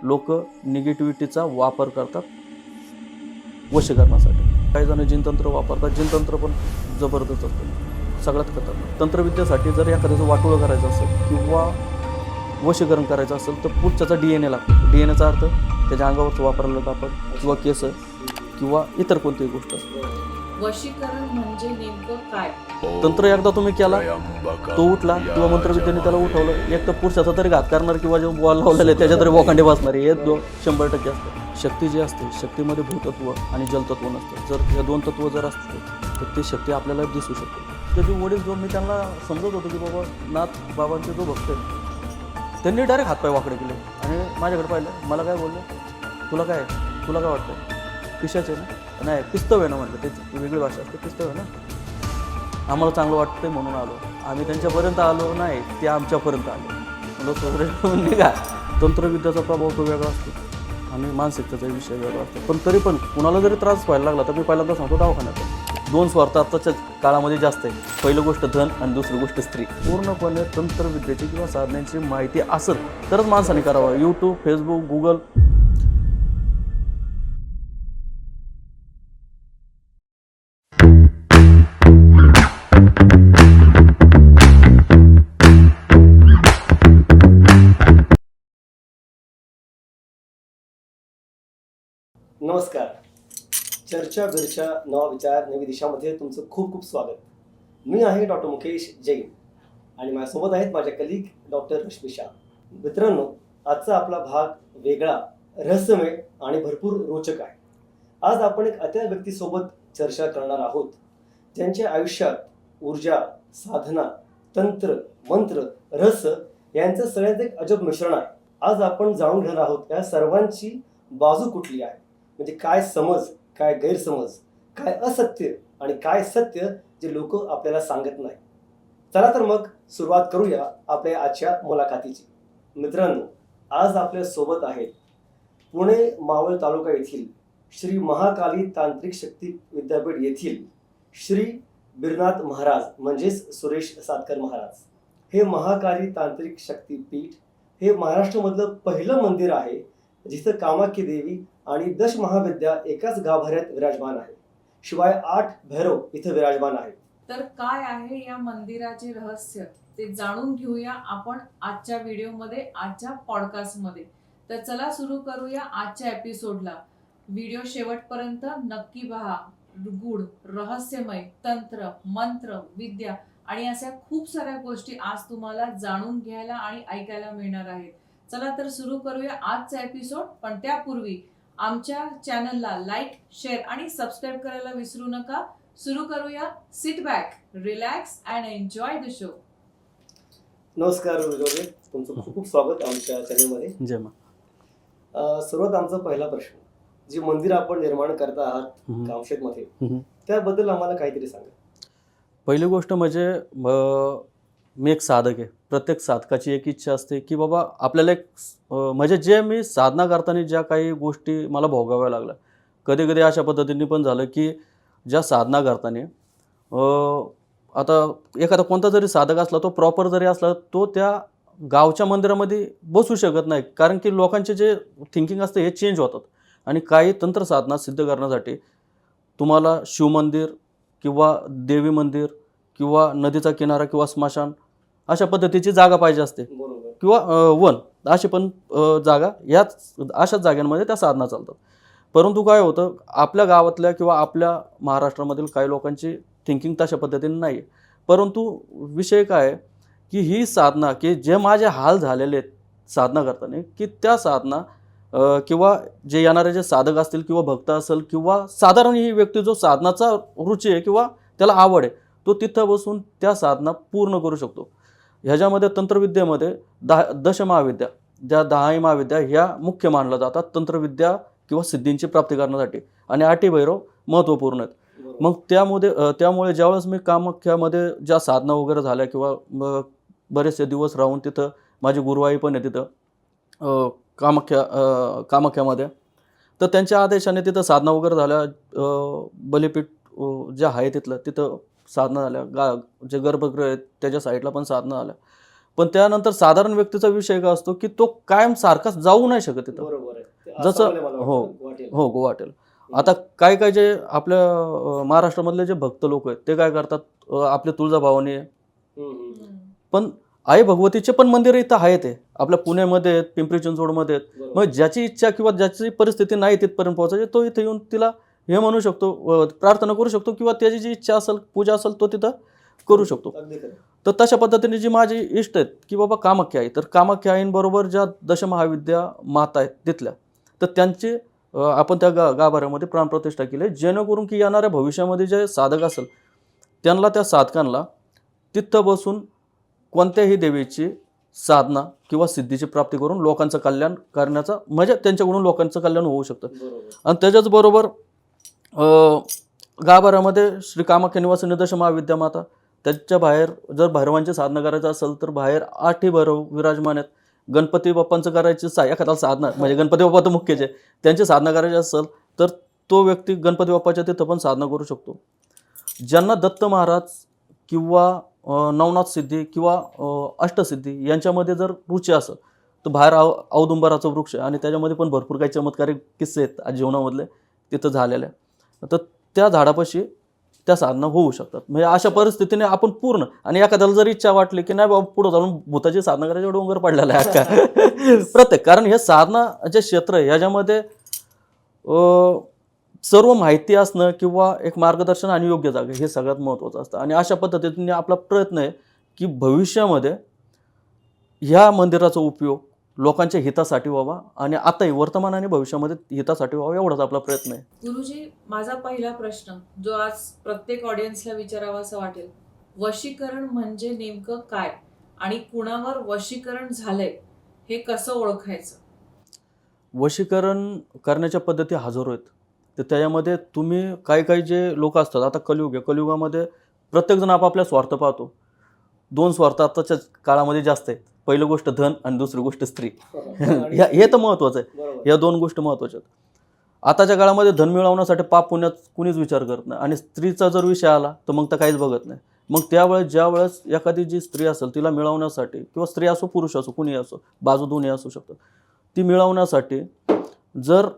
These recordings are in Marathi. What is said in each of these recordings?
लोक निगेटिव्हिटीचा वापर करतात वशीकरणासाठी. काही जण जिनतंत्र वापरतात. जिनतंत्र पण जबरदस्त असतं, सगळ्यात खतरनाक. तंत्रविद्येसाठी जर एखाद्याचं वाटोळं करायचं असेल किंवा वशीकरण करायचं असेल तर पुढच्याचा DNA लागतो. DNAचा अर्थ त्याच्या अंगावरचं वापरलेलं कापड किंवा केस किंवा इतर कोणतीही गोष्ट. वशीकरण म्हणजे नेमकं काय? तंत्र एकदा तुम्ही केला, तो उठला किंवा मंत्रविद्येने त्याला उठवलं, एक तर पुरुषाचा तरी घात करणार किंवा जे बॉल लावलेले त्याच्या तरी बोकांडे बसणार. हे 100% असतं. शक्ती जी असते, शक्तीमध्ये भूतत्व आणि जलतत्व नसतं. जर हे 2 तत्व जर असते तर ती शक्ती आपल्याला दिसू शकते. त्याचे वडील जो मी त्यांना समजत होतो की बाबा नाथ बाबांचे जो भक्त आहे, त्यांनी डायरेक्ट हातपाय वाकडे केले आणि माझ्याकडे पाहिलं. मला काय बोललं, तुला काय वाटतं, पिशाचे ना? नाही, पिस्तव आहे ना म्हटलं. त्याची वेगळी भाषा असते, पिस्तव आहे ना. आम्हाला चांगलं वाटतंय म्हणून आलो. आम्ही त्यांच्यापर्यंत आलो नाही, ते आमच्यापर्यंत आले. म्हणून निघा. तंत्रविद्याचा प्रभाव तो वेगळा असतो आणि मानसिकतेचा विषय वेगळा असतो. पण तरी पण कुणाला जरी त्रास व्हायला लागला तर मी पहिल्यांदा सांगतो दवाखान्यात. 2 स्वार्थ आताच्या काळामध्ये जास्त आहे. पहिली गोष्ट धन आणि दुसरी गोष्ट स्त्री. पूर्णपणे तंत्रविद्येची किंवा साधनांची माहिती असेल तरच माणसाने करावं. YouTube, Facebook, Google. नमस्कार. चर्चा घरच्या नवा विचार नवी दिशामध्ये तुमचं खूप खूप स्वागत. मी आहे डॉक्टर मुकेश जैन आणि माझ्यासोबत आहेत माझ्या कलिग डॉक्टर रश्मी शाह. मित्रांनो, आजचा आपला भाग वेगळा, रहस्यमय आणि भरपूर रोचक आहे. आज आपण एक अत्या व्यक्तीसोबत चर्चा करणार आहोत ज्यांच्या आयुष्यात ऊर्जा, साधना, तंत्र, मंत्र, रहस्य यांचं सगळ्यात एक अजब मिश्रण आहे. आज आपण जाणून घेणार आहोत या सर्वांची बाजू कुठली आहे, म्हणजे काय समज, काय गैरसमज, काय असत्य आणि काय सत्य जे लोक आपल्याला सांगत नाही. चला तर मग सुरुवात करूया आपल्या आजच्या मुलाखतीची. मित्रांनो, आज आपल्या सोबत आहेत पुणे मावळ तालुका येथील श्री महाकाली तांत्रिक शक्ती विद्यापीठ येथील श्री बिरनाथ महाराज म्हणजेच सुरेश सातकर महाराज. हे महाकाली तांत्रिक शक्ती पीठ हे महाराष्ट्रामधलं पहिलं मंदिर आहे जिथं कामाख्या देवी आणि 10 महाविद्या एकाच गाभाऱ्यात विराजमान आहे. शिवाय 8 भैरव इथे विराजमान आहेत. तर काय आहे या मंदिराचे रहस्य ते जाणून घेऊया आपण आजच्या व्हिडिओमध्ये, आजच्या पॉडकास्टमध्ये. तर चला सुरू करूया आजच्या एपिसोडला. व्हिडिओ शेवटपर्यंत नक्की पहा. गूढ, रहस्यमय, तंत्र, मंत्र, विद्या आणि अशा खूप साऱ्या गोष्टी आज तुम्हाला जाणून घ्यायला आणि ऐकायला मिळणार आहेत. चला तर सुरू करूया आजचा एपिसोड. पण त्यापूर्वी आमच्या चॅनलला लाईक, शेअर आणि सबस्क्राईब करायला विसरू नका. सुरू करूया. Sit back, relax and enjoy the show. नमस्कार विजय, तुमचं खूप खूप स्वागत आमच्या चॅनलमध्ये. जय मा. सर्वात आमचा पहिला प्रश्न, जे मंदिर आपण निर्माण करत आहात कामशेतमध्ये, त्याबद्दल आम्हाला काहीतरी सांगा. पहिली गोष्ट म्हणजे मी एक साधक आहे. प्रत्येक साधकाची एक इच्छा असते की बाबा आपल्याला एक म्हणजे जे मी साधना करताना ज्या काही गोष्टी मला भोगाव्या लागल्या, कधी कधी अशा पद्धतीने पण झालं की ज्या साधना करताना आता एखादा कोणता जरी साधक असला, तो प्रॉपर जरी असला, तो त्या गावच्या मंदिरामध्ये बसू शकत नाही. कारण की लोकांचे जे थिंकिंग असते हे चेंज होतात. आणि काही तंत्र साधना सिद्ध करण्यासाठी तुम्हाला शिवमंदिर किंवा देवी मंदिर किंवा नदीचा किनारा किंवा स्मशान अशा पद्धतीची जागा पाहिजे असते बरोबर. किंवा वन अशी पण जागा, याच अशाच जागांमध्ये त्या साधना चालतात. परंतु काय होतं, आपल्या गावातल्या किंवा आपल्या महाराष्ट्रामधील काही लोकांची थिंकिंग तशा पद्धतीने नाही आहे. परंतु विषय काय आहे की ही साधना की जे माझे हाल झालेले आहेत साधना करताना, की त्या साधना किंवा जे येणारे जे साधक असतील किंवा भक्त असेल किंवा साधारण ही व्यक्ती जो साधनाचा रुची आहे किंवा त्याला आवड आहे, तो तिथं बसून त्या साधना पूर्ण करू शकतो. ह्याच्यामध्ये तंत्रविद्येमध्ये 10 महाविद्या, ज्या 10 महाविद्या ह्या मुख्य मानल्या जातात तंत्रविद्या किंवा सिद्धींची प्राप्ती करण्यासाठी, आणि 8 भैरव महत्त्वपूर्ण आहेत. मग त्यामुळे ज्यावेळेस मी कामाख्यामध्ये ज्या साधना वगैरे झाल्या किंवा बरेचसे दिवस राहून तिथं, माझी गुरुवाई पण आहे तिथं कामाख्यामध्ये, तर त्यांच्या आदेशाने तिथं साधना वगैरे झाल्या. बलिपीठ जे आहे तिथलं, तिथं साधना झाल्या. जे गर्भगृह आहेत त्याच्या साईडला पण साधना झाल्या. पण त्यानंतर साधारण व्यक्तीचा विषय काय असतो की तो कायम सारखाच जाऊ नाही शकत तिथं. बरोबर आहे. ते जसं- आसामला मला हो. वाटतं, गुवाहाटीला. हो, गुवाहाटीला. आता काय काय जे आपल्या महाराष्ट्रामधले जे भक्त लोक आहेत ते काय करतात, आपले तुळजाभवानी आहे, हम्म. पण आई भगवतीचे पण मंदिर इथं आहेत, ते आपल्या पुण्यामध्ये आहेत, पिंपरी चिंचवडमध्ये आहेत. बरोबर. मग ज्याची इच्छा किंवा ज्याची परिस्थिती नाही तिथपर्यंत पोहोचायची तो इथे येऊन तिला हे म्हणू शकतो, प्रार्थना करू शकतो किंवा त्याची जी इच्छा असेल, पूजा असेल, तो तिथं करू शकतो. अगदी खरं. तर तशा पद्धतीने जी माझी इष्ट आहेत की बाबा कामाख्या आई, तर कामाख्या आईंबरोबर ज्या दशमहाविद्या माता आहेत तिथल्या, तर त्यांची आपण त्या गाभाऱ्यामध्ये प्राणप्रतिष्ठा केली आहे, जेणेकरून की येणाऱ्या भविष्यामध्ये जे साधक असेल त्यांना, त्या साधकांना तिथं बसून कोणत्याही देवीची साधना किंवा सिद्धीची प्राप्ती करून लोकांचं कल्याण करण्याचा, म्हणजे त्यांच्याकडून लोकांचं कल्याण होऊ शकतं. बरोबर. आणि त्याच्याचबरोबर गाभाऱ्यामध्ये श्री कामाख्या निवासिनी दशमहाविद्या माता, त्याच्या बाहेर जर भैरवांची साधना करायचं असेल तर बाहेर 8ही भैरव विराजमान आहेत. गणपती बाप्पांचं करायची एखादा साधना, म्हणजे गणपती बाप्पा तर मुख्यच आहे, त्यांची साधना करायची असेल तर तो व्यक्ती गणपती बाप्पाच्या तिथं पण साधना करू शकतो. ज्यांना दत्त महाराज किंवा नवनाथ सिद्धी किंवा अष्टसिद्धी यांच्यामध्ये जर रुची असेल तर बाहेर औदुंबराचं वृक्ष आहे आणि त्याच्यामध्ये पण भरपूर काही चमत्कारिक किस्से आहेत आज जीवनामधले तिथं झालेले. तर त्या झाडापाशी त्या साधना होऊ शकतात. म्हणजे अशा परिस्थितीने आपण पूर्ण, आणि एखाद्याला जर इच्छा वाटली की नाही बाबा पुढे जाऊन भूताची साधना करायची, डोंगर पडलेला आहे अख्खा प्रत्येक, कारण हे साधना जे क्षेत्र आहे ह्याच्यामध्ये सर्व माहिती असणं किंवा एक मार्गदर्शन आणि योग्य जागा हे सगळ्यात महत्त्वाचं असतं. आणि अशा पद्धतीने आपला प्रयत्न आहे की भविष्यामध्ये ह्या मंदिराचा उपयोग लोकांच्या हितासाठी व्हावा, आणि आताही वर्तमान आणि भविष्यामध्ये हितासाठी व्हावा, एवढाच आपला प्रयत्न आहे. गुरुजी, माझा पहिला प्रश्न जो आज प्रत्येक ऑडियन्सला विचारावा असं वाटेल, वशीकरण म्हणजे नेमकं काय आणि कुणावर वशीकरण झालंय हे कसं ओळखायचं? वशीकरण करण्याच्या पद्धती हजारो आहेत. तर त्याच्यामध्ये तुम्ही काही जे लोक असतात, आता कलियुग आहे, कलियुगामध्ये प्रत्येकजण आपापल्या स्वार्थ पाहतो. 2 स्वार्थ आताच्या काळामध्ये जास्त आहेत. पहिली गोष्ट धन आणि दुसरी गोष्ट स्त्री. हे तर महत्त्वाचं आहे. बरोबर. या 2 गोष्टी महत्त्वाच्या आहेत. आताच्या काळामध्ये धन मिळवण्यासाठी पाप पुण्यात कुणीच विचार करत नाही, आणि स्त्रीचा जर विषय आला तर मग तर काहीच बघत नाही. मग त्यावेळेस ज्यावेळेस एखादी जी स्त्री असेल तिला मिळवण्यासाठी, किंवा स्त्री असो पुरुष असो कुणी असो, बाजू दोन्ही असू शकतात, ती मिळवण्यासाठी जर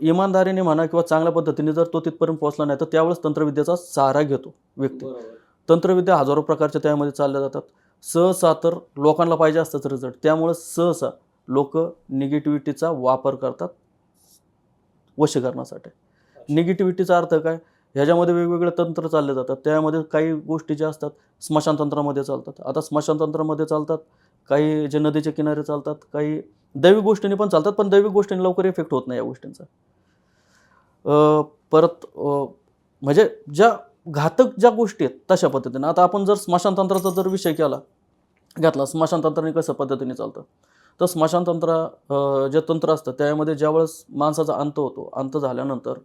इमानदारीने म्हणा किंवा चांगल्या पद्धतीने जर तो तिथपर्यंत पोहोचला नाही तर त्यावेळेस तंत्रविद्येचा सहारा घेतो व्यक्ती. बरोबर. तंत्रविद्या हजारो प्रकारच्या त्यामध्ये चालल्या जातात. सहसा तर लोकांना पाहिजे असताच रिझल्ट, त्यामुळे सहसा लोक निगेटिव्हिटीचा वापर करतात वशीकरणासाठी. निगेटिव्हिटीचा अर्थ काय, ह्याच्यामध्ये वेगवेगळे तंत्र चालले जातात. त्यामध्ये काही गोष्टी ज्या असतात स्मशानतंत्रामध्ये चालतात. आता स्मशानतंत्रामध्ये चालतात काही, जे नदीच्या किनारे चालतात, काही दैविक गोष्टींनी पण चालतात, पण दैविक गोष्टींनी लवकर इफेक्ट होत नाही या गोष्टींचा. परत म्हणजे ज्या घातक ज्या गोष्टी आहेत तशा पद्धतीने, आता आपण जर स्मशानतंत्राचा जर विषय घेतला, स्मशानतंत्राने कसं पद्धतीने चालतं, तर स्मशानतंत्र जे तंत्र असतं त्यामध्ये ज्यावेळेस माणसाचा अंत होतो, अंत झाल्यानंतर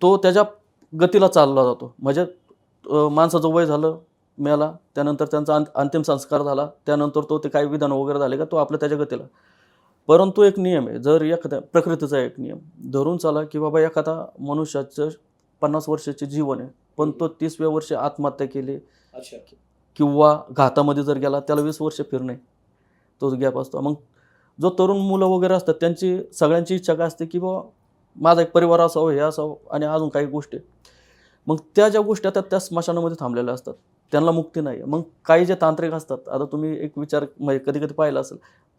तो त्याच्या गतीला चालला जातो. म्हणजे माणसाचं वय झालं, मेला, त्यानंतर त्यांचा अंतिम संस्कार झाला, त्यानंतर तो ते काही विधान वगैरे झाले का तो आपल्या त्याच्या गतीला. परंतु एक नियम आहे, जर एखाद्या प्रकृतीचा एक नियम धरून चाला की बाबा एखादा मनुष्याचं 50 वर्षाचे जीवन आहे, पण तो 30व्या वर्षी आत्महत्या केली अच्छा. किंवा घातामध्ये जर गेला, त्याला 20 वर्ष फिरणे, तोच गॅप असतो. मग जो तरुण मुलं वगैरे असतात त्यांची सगळ्यांची इच्छा काय असते की बाबा माझा एक परिवार असावं, हे असावं, आणि अजून काही गोष्टी. मग त्या ज्या गोष्टी असतात त्या स्मशानामध्ये थांबलेल्या असतात, त्यांना मुक्ती नाही. मग काही जे तांत्रिक असतात, आता तुम्ही एक विचार म्हणजे कधी कधी पाहिला असेल,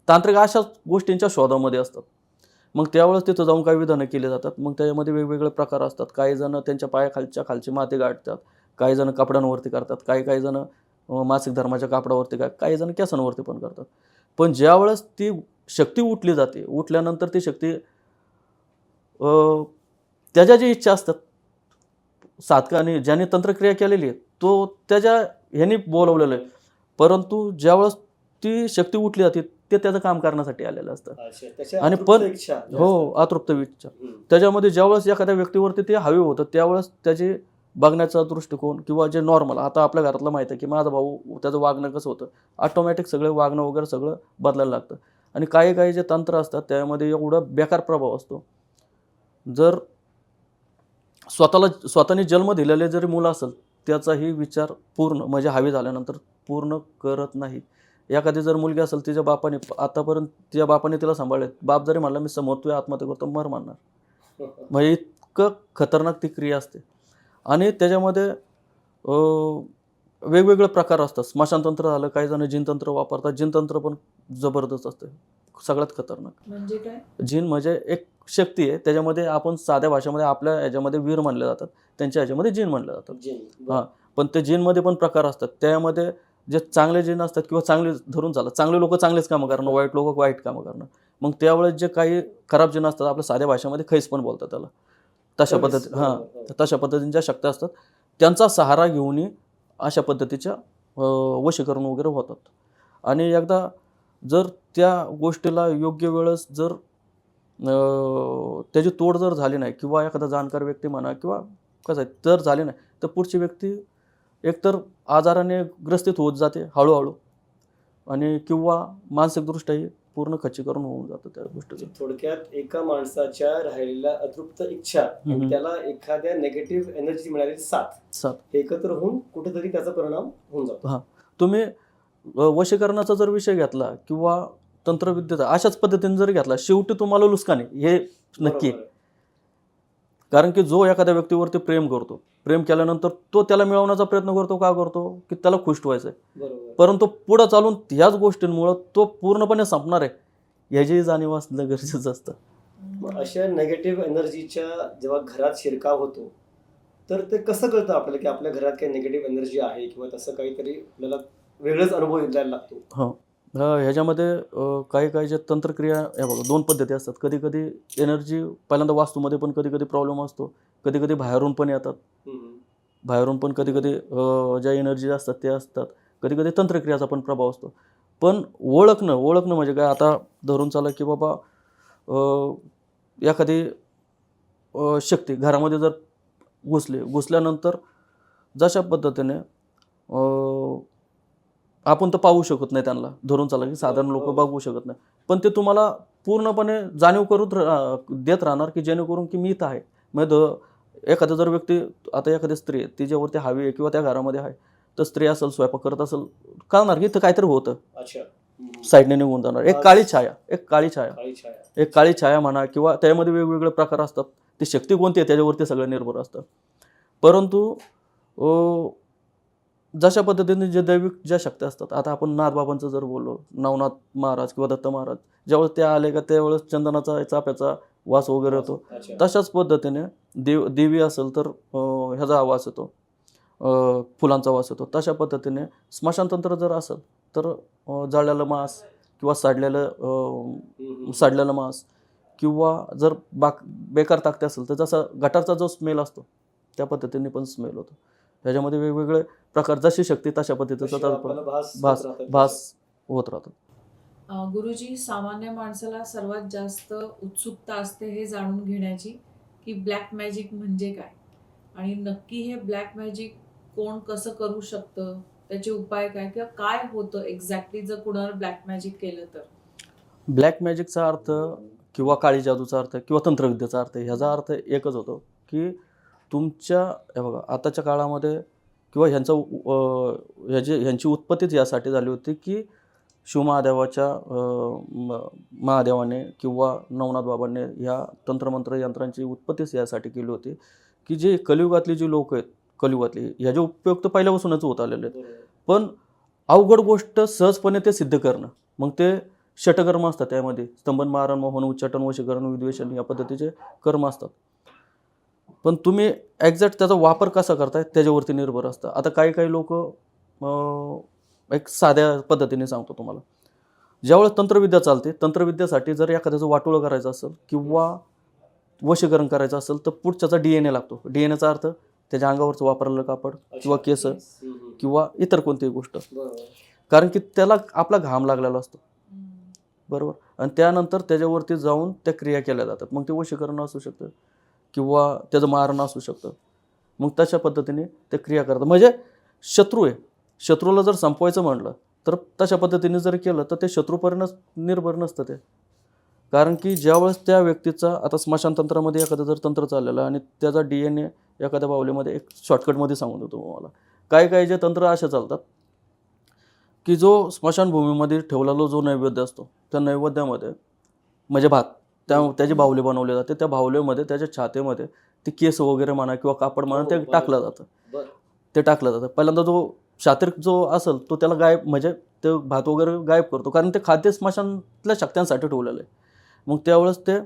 तांत्रिक अशाच गोष्टींच्या शोधामध्ये असतात. मग त्यावेळेस तिथं जाऊन काही विधानं केली जातात. मग त्याच्यामध्ये वेगवेगळे प्रकार असतात. काही जण त्यांच्या खालची माती गाठतात, काही जण कपड्यांवरती करतात, काही जण मासिक धर्माच्या कापडावरती, काही जण केसांवरती पण करतात. पण ज्यावेळेस ती शक्ती उठली जाते, उठल्यानंतर ती शक्ती त्याच्या जी इच्छा असतात साधकाने, ज्याने तंत्रक्रिया केलेली आहे, तो त्याच्या ह्याने बोलवलेलं आहे. परंतु ज्यावेळेस ती शक्ती उठली जाते ते त्याचं काम करण्यासाठी आलेलं असतं. अच्छा. त्याच्या आणि अतृप्त पण इच्छा ज्या हो, असतात. अतृप्त इच्छा. हम्म. त्याच्यामध्ये ज्यावेळेस एखाद्या व्यक्तीवरती ते हवे होतं त्यावेळेस त्याची बघण्याचा दृष्टिकोन किंवा जे नॉर्मल, आता आपल्या घरातलं माहिती आहे की माझा भाऊ, त्याचं वागणं कसं होतं, ऑटोमॅटिक सगळं वागणं वगैरे सगळं बदलायला लागतं. आणि काही जे तंत्र असतात त्यामध्ये एवढा बेकार प्रभाव असतो. जर स्वतःने जन्म दिलेले जरी मुलं असेल त्याचाही विचार पूर्ण म्हणजे हवे झाल्यानंतर पूर्ण करत नाही. एखादी जर मुलगी असेल तिच्या बापाने आतापर्यंत तिच्या बापाने तिला सांभाळले, बाप जरी म्हणला मी समोर तू आत्महत्या करतो मर म्हणणार. म्हणजे इतकं खतरनाक ती क्रिया असते. आणि त्याच्यामध्ये वेगवेगळे प्रकार असतात. स्मशानतंत्र झालं, काही जण जिनतंत्र वापरतात. जिनतंत्र पण जबरदस्त असते, सगळ्यात खतरनाक. म्हणजे काय? जिन म्हणजे एक शक्ती आहे, त्याच्यामध्ये आपण साध्या भाषेमध्ये आपल्या ह्याच्यामध्ये वीर म्हणले जातात, त्यांच्या ह्याच्यामध्ये जिन म्हणले जातात. हां, पण ते जिनमध्ये पण प्रकार असतात. त्यामध्ये जे चांगले जिन असतात किंवा चांगले धरून चालतात, चांगले लोक चांगलेच कामं करणार, वाईट लोक वाईट कामं करणार. मग त्यावेळेस जे काही खराब जिन असतात, आपल्या साध्या भाषेमध्ये खैस पण बोलतात त्याला. तशा पद्धती तशा पद्धतीच्या शक्ती असतात. त्यांचा सहारा घेऊनही अशा पद्धतीच्या वशीकरण वगैरे होतात. आणि एकदा जर त्या गोष्टीला योग्य वेळेस जर त्याची तोड जर झाली नाही किंवा एखादा जाणकार व्यक्ती म्हणा किंवा कसं आहे तर झाली नाही, तर पुढची व्यक्ती एकतर आजाराने ग्रस्तित होत जाते हळूहळू, आणि किंवा मानसिकदृष्ट्याही पूर्ण खच्चीकरण होऊन जातं त्या गोष्टीचं. थोडक्यात एका माणसाच्या राहिलेल्या अतृप्त इच्छा आणि त्याला एखाद्या नेगेटिव्ह एनर्जी मिळालेली साथ एकत्र होऊन कुठेतरी त्याचा परिणाम होऊन जातो. हां, तुम्ही वशीकरणाचा जर विषय घेतला किंवा तंत्रविद्येचा अशाच पद्धतीने जर घेतला, शेवटी तुम्हाला नुकसान आहे हे नक्की. कारण की जो एखाद्या व्यक्तीवरती प्रेम करतो, प्रेम केल्यानंतर तो त्याला मिळवण्याचा प्रयत्न करतो. का करतो? की त्याला खुश ठेवायचं आहे. परंतु पुढे चालून ह्याच गोष्टींमुळे तो पूर्णपणे संपणार आहे याची जाणीव असणं गरजेचं असतं. अशा नेगेटिव्ह एनर्जीच्या जेव्हा घरात शिरकाव होतो, तर ते कसं कळतं आपल्याला की आपल्या घरात काही नेगेटिव्ह एनर्जी आहे किंवा तसं काहीतरी आपल्याला वेगळाच अनुभव द्यायला लागतो? हो, ह्याच्यामध्ये काही जे तंत्रक्रिया हे बघा, दोन पद्धती असतात. कधी कधी एनर्जी पहिल्यांदा वास्तूमध्ये पण कधी कधी प्रॉब्लेम असतो, कधी कधी बाहेरून पण येतात. बाहेरून पण कधी कधी ज्या एनर्जी असतात ते असतात, कधी कधी तंत्रक्रियाचा पण प्रभाव असतो. पण ओळखणं म्हणजे काय, आता धरून चाला की बाबा एखादी शक्ती घरामध्ये जर घुसल्यानंतर जशा पद्धतीने आपण तर पाहू शकत नाही त्यांना, धरून चाला की साधारण लोक बघू शकत नाही, पण ते तुम्हाला पूर्णपणे जाणीव करून देत राहणार की जेणेकरून की मी इथं आहे. म्हणजे एखादा जर व्यक्ती, आता एखादी स्त्री आहे तिच्यावरती हवी आहे किंवा त्या घरामध्ये आहे, तर स्त्री असेल स्वयंपाक करत असेल, कळणार की इथं काहीतरी होतं, साईडने निघून जाणार. एक काळी छाया म्हणा किंवा त्यामध्ये वेगवेगळे प्रकार असतात. ती शक्ती कोणती आहे त्याच्यावरती सगळं निर्भर असतं. परंतु जशा पद्धतीने जे दैविक ज्या शक्ती असतात, आता आपण नाथबाबांचं जर बोललो, नवनाथ महाराज किंवा दत्त महाराज, ज्यावेळेस ते आले का त्यावेळेस चंदनाचा चाफ्याचा वास वगैरे येतो. तशाच पद्धतीने देवी असेल तर ह्याचा वास येतो, फुलांचा वास येतो. तशा पद्धतीने स्मशानतंत्र जर असेल तर जळलेलं मांस किंवा साडलेलं मांस किंवा जर बेकार ताकद असेल तर जसा गटारचा जो स्मेल असतो त्या पद्धतीने पण स्मेल होतो. त्याच्यामध्ये वेगवेगळे प्रकार, जशी शक्ती तशा पद्धतीचा भास होत राहतो. गुरुजी, सामान्य माणसाला सर्वात जास्त उत्सुकता असते हे जाणून घेण्याची की ब्लॅक मॅजिक म्हणजे काय, आणि नक्की हे ब्लॅक मॅजिक कोण कसं करू शकतं, त्याचे उपाय काय, किंवा काय होतं एक्झॅक्टली जर कुणावर ब्लॅक मॅजिक केलं तर. ब्लॅक मॅजिकचा अर्थ किंवा काळी जादूचा अर्थ किंवा तंत्रविद्येचा अर्थ, ह्याचा अर्थ एकच होतो की तुमच्या, हे बघा, आताच्या काळामध्ये किंवा ह्यांची उत्पत्तीच यासाठी झाली होती की शिवमहादेवाच्या महादेवाने किंवा नवनाथ बाबांनी ह्या तंत्रमंत्र यंत्रांची उत्पत्तीच यासाठी केली होती की जे कलियुगातली जी लोक आहेत, कलियुगातली ह्याचे उपयोग तर पहिल्यापासूनच होत आलेले आहेत, पण अवघड गोष्ट सहजपणे ते सिद्ध करणं. मग ते षटकर्म असतात, त्यामध्ये स्तंभन, मारण, मोहन, उच्चाटन, वशीकरण, विद्वेषण या पद्धतीचे कर्म असतात. पण तुम्ही एक्झॅक्ट त्याचा वापर कसा करताय त्याच्यावरती निर्भर असतं. आता काही लोक, एक साध्या पद्धतीने सांगतो तुम्हाला, ज्यावेळेस तंत्रविद्या चालते, तंत्रविद्येसाठी जर एखाद्याचं वाटोळं करायचं असेल किंवा वशीकरण करायचं असेल तर पुढच्याचा DNA लागतो. DNAचा अर्थ त्याच्या अंगावरचं वापरलेलं कापड किंवा केस किंवा इतर कोणतीही गोष्ट, कारण की त्याला आपला घाम लागलेला असतो, बरोबर, आणि त्यानंतर त्याच्यावरती जाऊन त्या क्रिया केल्या जातात. मग ते वशीकरण असू शकतं किंवा त्याचं मारण असू शकतं. मग तशा पद्धतीने ते क्रिया करतात. म्हणजे शत्रू आहे, शत्रूला जर संपवायचं म्हटलं तर तशा पद्धतीने जर केलं तर ते शत्रूपर्यंत निर्भर नसतं ते. कारण की ज्यावेळेस त्या व्यक्तीचा, आता स्मशानतंत्रामध्ये एखादं जर तंत्र चाललेलं आणि त्याचा DNA एखाद्या बावलीमध्ये, एक शॉर्टकटमध्ये सांगून देतो मला, काही जे तंत्र असे चालतात की जो स्मशानभूमीमध्ये ठेवलेला जो नैवेद्य असतो त्या नैवेद्यामध्ये म्हणजे भात त्याची बाहुली बनवली जाते. त्या बाहुलीमध्ये त्याच्या छातीमध्ये ते केस वगैरे म्हणा किंवा कापड म्हणा ते टाकलं जातं. बरं. ते टाकलं जातं. पहिल्यांदा जो शातिर जो असेल तो त्याला गायब म्हणजे ते भात वगैरे गायब करतो, कारण ते खाद्य स्मशानातल्या शक्त्यांसाठी ठेवलेलं आहे. मग त्यावेळेस ते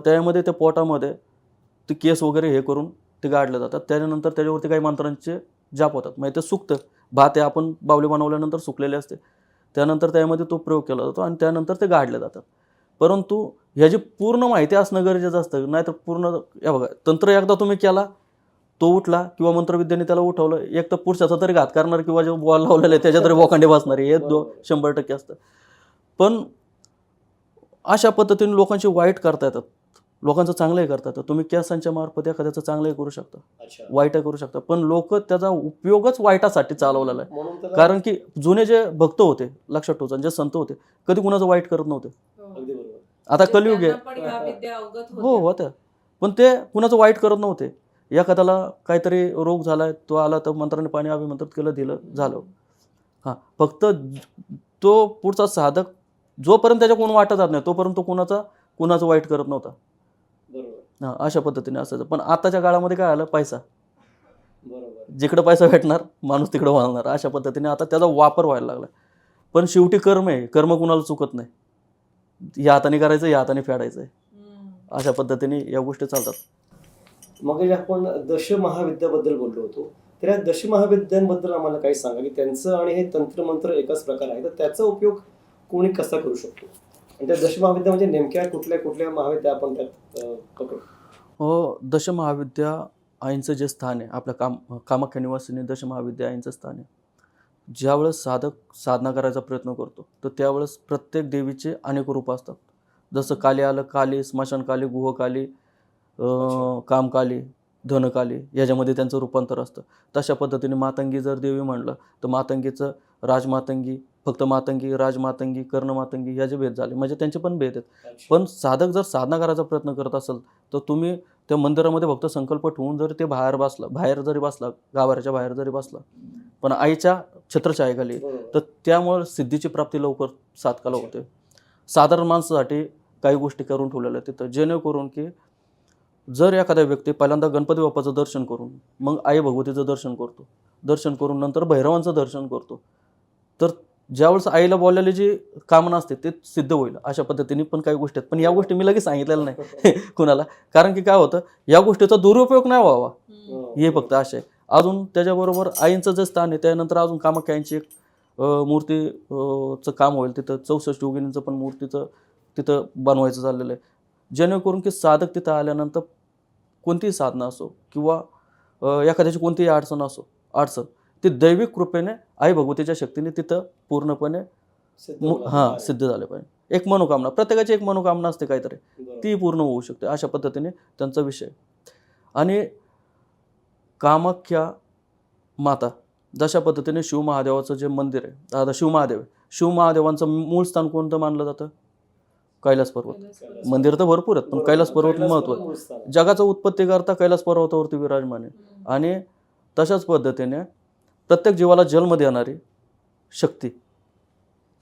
त्यामध्ये त्या पोटामध्ये ते केस वगैरे हे करून ते गाडले जातात. त्याच्यानंतर त्याच्यावरती काही मंत्रांचे जाप होतात. म्हणजे ते सुकतं. भात हे आपण बाहुली बनवल्यानंतर सुकलेले असते. त्यानंतर त्यामध्ये तो प्रयोग केला जातो आणि त्यानंतर ते गाडले जातात. परंतु ह्याची पूर्ण माहिती असणं गरजेचं असतं. नाहीतर पूर्ण हे बघा, तंत्र एकदा तुम्ही केला, तो उठला किंवा मंत्रविद्येने त्याला उठवलं, एक तर पुरुषाचा तरी घात करणार किंवा जे बॉल लावलेले आहे त्याच्या तरी बोकांडे बसणार हे बरोबर. 100% असतं. पण अशा पद्धतीने लोकांची वाईट करता येतात, लोकांचं चांगलंही करता येतं. तुम्ही केसांच्या मार्फत एखाद्याचं चांगलंही करू शकता, अच्छा. वाईटही करू शकता. पण लोक त्याचा उपयोगच वाईटासाठी चालवलेला आहे. म्हणून त्याला कारण की जुने जे भक्त होते, लक्षात ठेवा, जे संत होते, कधी कुणाचं वाईट करत नव्हते. अगदी बरोबर. आता कलियुग आहे, त्यांना पण ह्या विद्या अवगत हो होत्या. होत्या, पण ते कुणाचं वाईट करत नव्हते. एखाद्याला काहीतरी रोग झालाय, तो आला तर मंत्राने पाणी अभिमंत्रित केलं, दिलं, झालं. हां, फक्त तो पुढचा साधक जोपर्यंत त्याच्या कोण वाटत जात नाही तोपर्यंत तो कुणाचं वाईट करत नव्हता. बरोबर. हां, अशा पद्धतीने असायचं. पण आताच्या काळामध्ये काय आलं, पैसा. बरोबर. जिकडं पैसा भेटणार माणूस तिकडं वळणार. अशा पद्धतीने आता त्याचा वापर व्हायला लागला. पण शेवटी कर्म आहे, कर्म कुणाला चुकत नाही. या हाताने करायचं, या हाताने फेडायचं आहे. अशा पद्धतीने या गोष्टी चालतात. मग जे आपण दशमहाविद्याबद्दल बोललो होतो, तर या दशमहाविद्यांबद्दल आम्हाला काही सांगा की त्यांचं आणि हे तंत्रमंत्र एकाच प्रकार आहे, तर त्याचा उपयोग कोणी कसा करू शकतो? आणि त्या दशमहाविद्या म्हणजे नेमक्या कुठल्या कुठल्या महाविद्या आपण त्यात पकडू? दशमहाविद्या आईंचं जे स्थान आहे, आपल्या कामाख्या निवासिनी दशमहाविद्या आईंचं स्थान आहे. ज्यावेळेस साधक साधना करायचा प्रयत्न करतो, तर त्यावेळेस प्रत्येक देवीचे अनेक रूप असतात. जसं काली आलं, काली, स्मशानकाली, गुहकाली, कामकाली, धनकाली, याच्यामध्ये त्यांचं रूपांतर असतं. तशा पद्धतीने मातंगी जर देवी म्हणलं तर मातंगीचं राजमातंगी, फक्त मातंगी, राजमातंगी, कर्णमातंगी ह्याचे भेद झाले. म्हणजे त्यांचे पण भेद आहेत. पण साधक जर साधना करायचा प्रयत्न करत असेल तर तुम्ही त्या मंदिरामध्ये फक्त संकल्प ठेवून जर ते बाहेर जरी बसला, गाभाऱ्याच्या बाहेर जरी बसला, पण आईच्या छत्रछायेखाली, तर त्यामुळे सिद्धीची प्राप्ती लवकर साधकाला होते. साधारण माणसासाठी काही गोष्टी करून ठेवलेल्या आहेत तिथं, जेणेकरून की जर एखादा व्यक्ती पहिल्यांदा गणपती बाप्पाचं दर्शन करून मग आई भगवतीचं दर्शन करतो, दर्शन करून नंतर भैरवांचं दर्शन करतो, तर ज्यावेळेस आईला बोललेली जी कामना असते ते सिद्ध होईल. अशा पद्धतीने पण काही गोष्टी आहेत. पण या गोष्टी मी लगेच सांगितलेल्या नाही कुणाला, कारण की काय होतं, या गोष्टीचा दुरुपयोग नाही व्हावा हे फक्त आशा आहे. अजून त्याच्याबरोबर आईंचं जे स्थान आहे त्यानंतर अजून कामाख्या आईंची एक मूर्तीचं काम होईल तिथं. 64 योगिनीचं पण मूर्तीचं तिथं बनवायचं चाललेलं आहे, जेणेकरून की साधक तिथं आल्यानंतर कोणतीही साधना असो किंवा एखाद्याची कोणतीही अडचण ती दैविक कृपेने आई भगवतीच्या शक्तीने तिथं पूर्णपणे सिद्ध झाले पाहिजे. एक मनोकामना, प्रत्येकाची एक मनोकामना असते काहीतरी, ती पूर्ण होऊ शकते. अशा पद्धतीने त्यांचा विषय. आणि कामाख्या माता जशा पद्धतीने शिवमहादेवाचं जे मंदिर आहे, आता शिवमहादेवांचं मूळ स्थान कोणतं मानलं जातं? कैलास पर्वत. मंदिर तर भरपूर आहेत, पण कैलास पर्वत महत्त्वाचं. जगाचं उत्पत्ती करता कैलास पर्वतावरती विराजमान आहे. आणि तशाच पद्धतीने प्रत्येक जीवाला जन्म देणारी शक्ती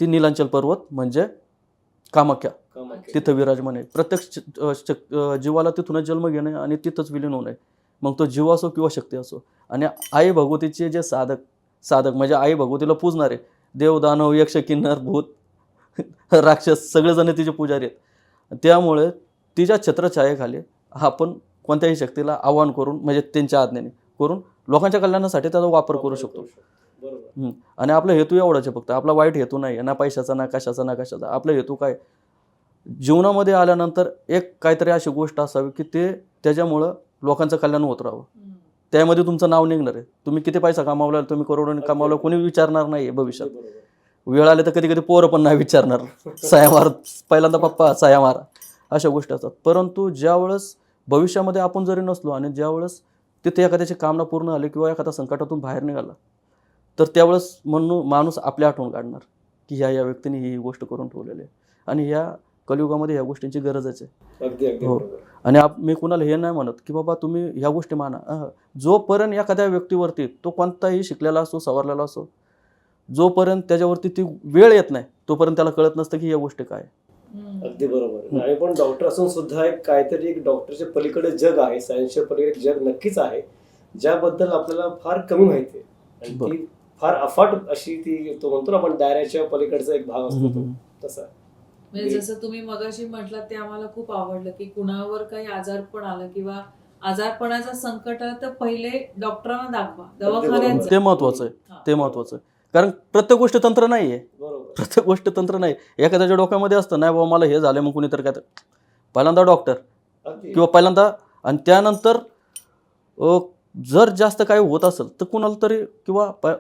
ती नीलांचल पर्वत म्हणजे कामाख्या तिथं विराजमान आहे. प्रत्येक जीवाला तिथूनच जन्म घेणे आणि तिथंच विलीन होणे, मग तो जीव असो किंवा शक्ती असो. आणि आई भगवतीचे जे साधक म्हणजे आई भगवतीला पूजणारे देव, दानव, यक्ष, किन्नर, भूत, राक्षस सगळेजण तिचे पुजारी आहेत. त्यामुळे तिच्या छत्रछायेखाली आपण कोणत्याही शक्तीला आवाहन करून म्हणजे त्यांच्या आज्ञेने करून लोकांच्या कल्याणासाठी त्याचा वापर करू शकतो. आणि आपला हेतू एवढाच आहे फक्त, आपला वाईट हेतू नाही, ना पैशाचा, ना कशाचा. आपला हेतू काय, जीवनामध्ये आल्यानंतर एक काहीतरी अशी गोष्ट असावी की ते त्याच्यामुळं लोकांचं कल्याण होत राहावं. त्यामध्ये तुमचं नाव निघणार आहे. तुम्ही किती पैसा कमावला, तुम्ही करोडोने कमावला, कोणी विचारणार नाही भविष्यात. वेळ आले तर कधी कधी पोरं पण नाही विचारणार, सया मार, पहिल्यांदा पप्पा सया मारा, अशा गोष्टी असतात. परंतु ज्यावेळेस भविष्यामध्ये आपण जरी नसलो आणि ज्यावेळेस तिथे एखाद्याची कामना पूर्ण झाली किंवा एखादा संकटातून बाहेर निघाला, तर त्यावेळेस माणूस आपल्या आठवण काढणार की ह्या व्यक्तीने ही गोष्ट करून ठेवलेली आहे. आणि या कलियुगामध्ये ह्या गोष्टींची गरजच आहे. हो. आणि मी कुणाला हे नाही म्हणत की बाबा तुम्ही ह्या गोष्टी माना. जोपर्यंत एखाद्या व्यक्तीवरती तो कोणताही शिकलेला असो, सवरलेला असो, जोपर्यंत त्याच्यावरती ती वेळ येत नाही तोपर्यंत त्याला कळत नसतं की या गोष्टी काय आहे. अगदी बरोबर. आणि पण डॉक्टर असून सुद्धा एक डॉक्टरच्या पलीकडे जग आहे, सायन्सच्या पलीकडे एक जग नक्कीच आहे, ज्याबद्दल आपल्याला फार कमी माहिती आहे. आणि ती फार अफाट अशी ती, तो म्हणतो ना आपण, दायऱ्याच्या पलीकडचा एक भाग असतो तो तसा. म्हणजे जसं तुम्ही मगाशी म्हटलं ते आम्हाला खूप आवडलं की कुणावर काही आजारपण आलं किंवा आजारपणाचं संकट आलं तर पहिले डॉक्टरांना दाखवा, दवाखान्यात जा. ते महत्वाचं आहे. हा. ते महत्वाचं आहे. कारण प्रत्येक गोष्ट तंत्र नाही आहे. बरोबर. प्रत्येक गोष्ट तंत्र नाही. एखाद्याच्या डोक्यामध्ये असतं नाही बाबा मला हे झालं मग कुणीतरी काय पहिल्यांदा डॉक्टर अगदी. किंवा पहिल्यांदा, आणि त्यानंतर जर जास्त काही होत असेल तर कुणाला तरी किंवा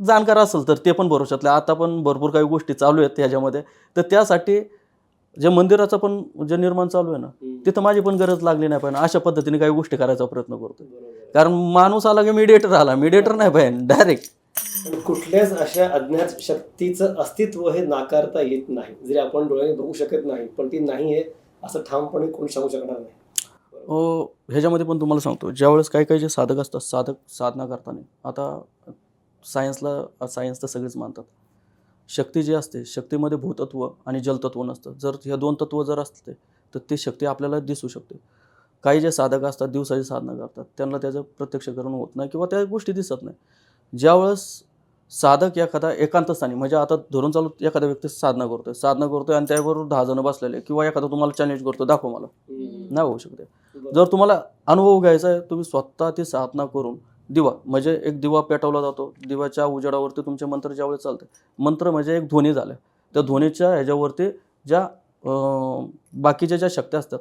जाणकार असेल तर ते पण भरोशातले. आता पण भरपूर काही गोष्टी चालू आहेत ह्याच्यामध्ये. तर त्यासाठी जे मंदिराचं पण जे निर्माण चालू आहे ना, तिथं माझी पण गरज लागली नाही पाहिजे. अशा पद्धतीने काही गोष्टी करायचा प्रयत्न करतो. बरोबर. कारण माणूस आला की मीडिएटर आला, मीडिएटर नाही पाहिजे डायरेक्ट. पण कुठल्याच अशा अज्ञात शक्तीचं अस्तित्व हे नाकारता येत नाही. जरी आपण डोळ्याने बघू शकत नाही, पण ती नाही आहे असं ठामपणे कोणी सांगू शकणार नाही. ह्याच्यामध्ये पण तुम्हाला सांगतो, ज्यावेळेस काही काही जे साधक असतात, साधना करताना, आता सायन्स तर सगळेच मानतात, शक्ती जी असते शक्तीमध्ये भूतत्व आणि जलतत्व नसतं. जर ह्या दोन तत्व जर असते तर ती शक्ती आपल्याला दिसू शकते. काही जे साधक असतात दिवसाची साधना करतात त्यांना त्याचं प्रत्यक्षकरण होत नाही किंवा त्या गोष्टी दिसत नाही. ज्यावेळेस साधक एखादा एकांतस्थानी, म्हणजे आता धरून चालू एखाद्या व्यक्ती साधना करतोय आणि त्याबरोबर 10 जण बसलेले किंवा एखादा तुम्हाला चॅलेंज करतो, दाखव मला, नाही होऊ शकते. जर तुम्हाला अनुभव घ्यायचा आहे तुम्ही स्वतः ती साधना करून दिवा, म्हणजे एक दिवा पेटवला जातो, दिव्याच्या उजेडावरती तुमचे मंत्र ज्यावेळेस चालते, मंत्र म्हणजे एक ध्वनी झालं, त्या ध्वनीच्या ह्याच्यावरती ज्या बाकीच्या ज्या शक्ती असतात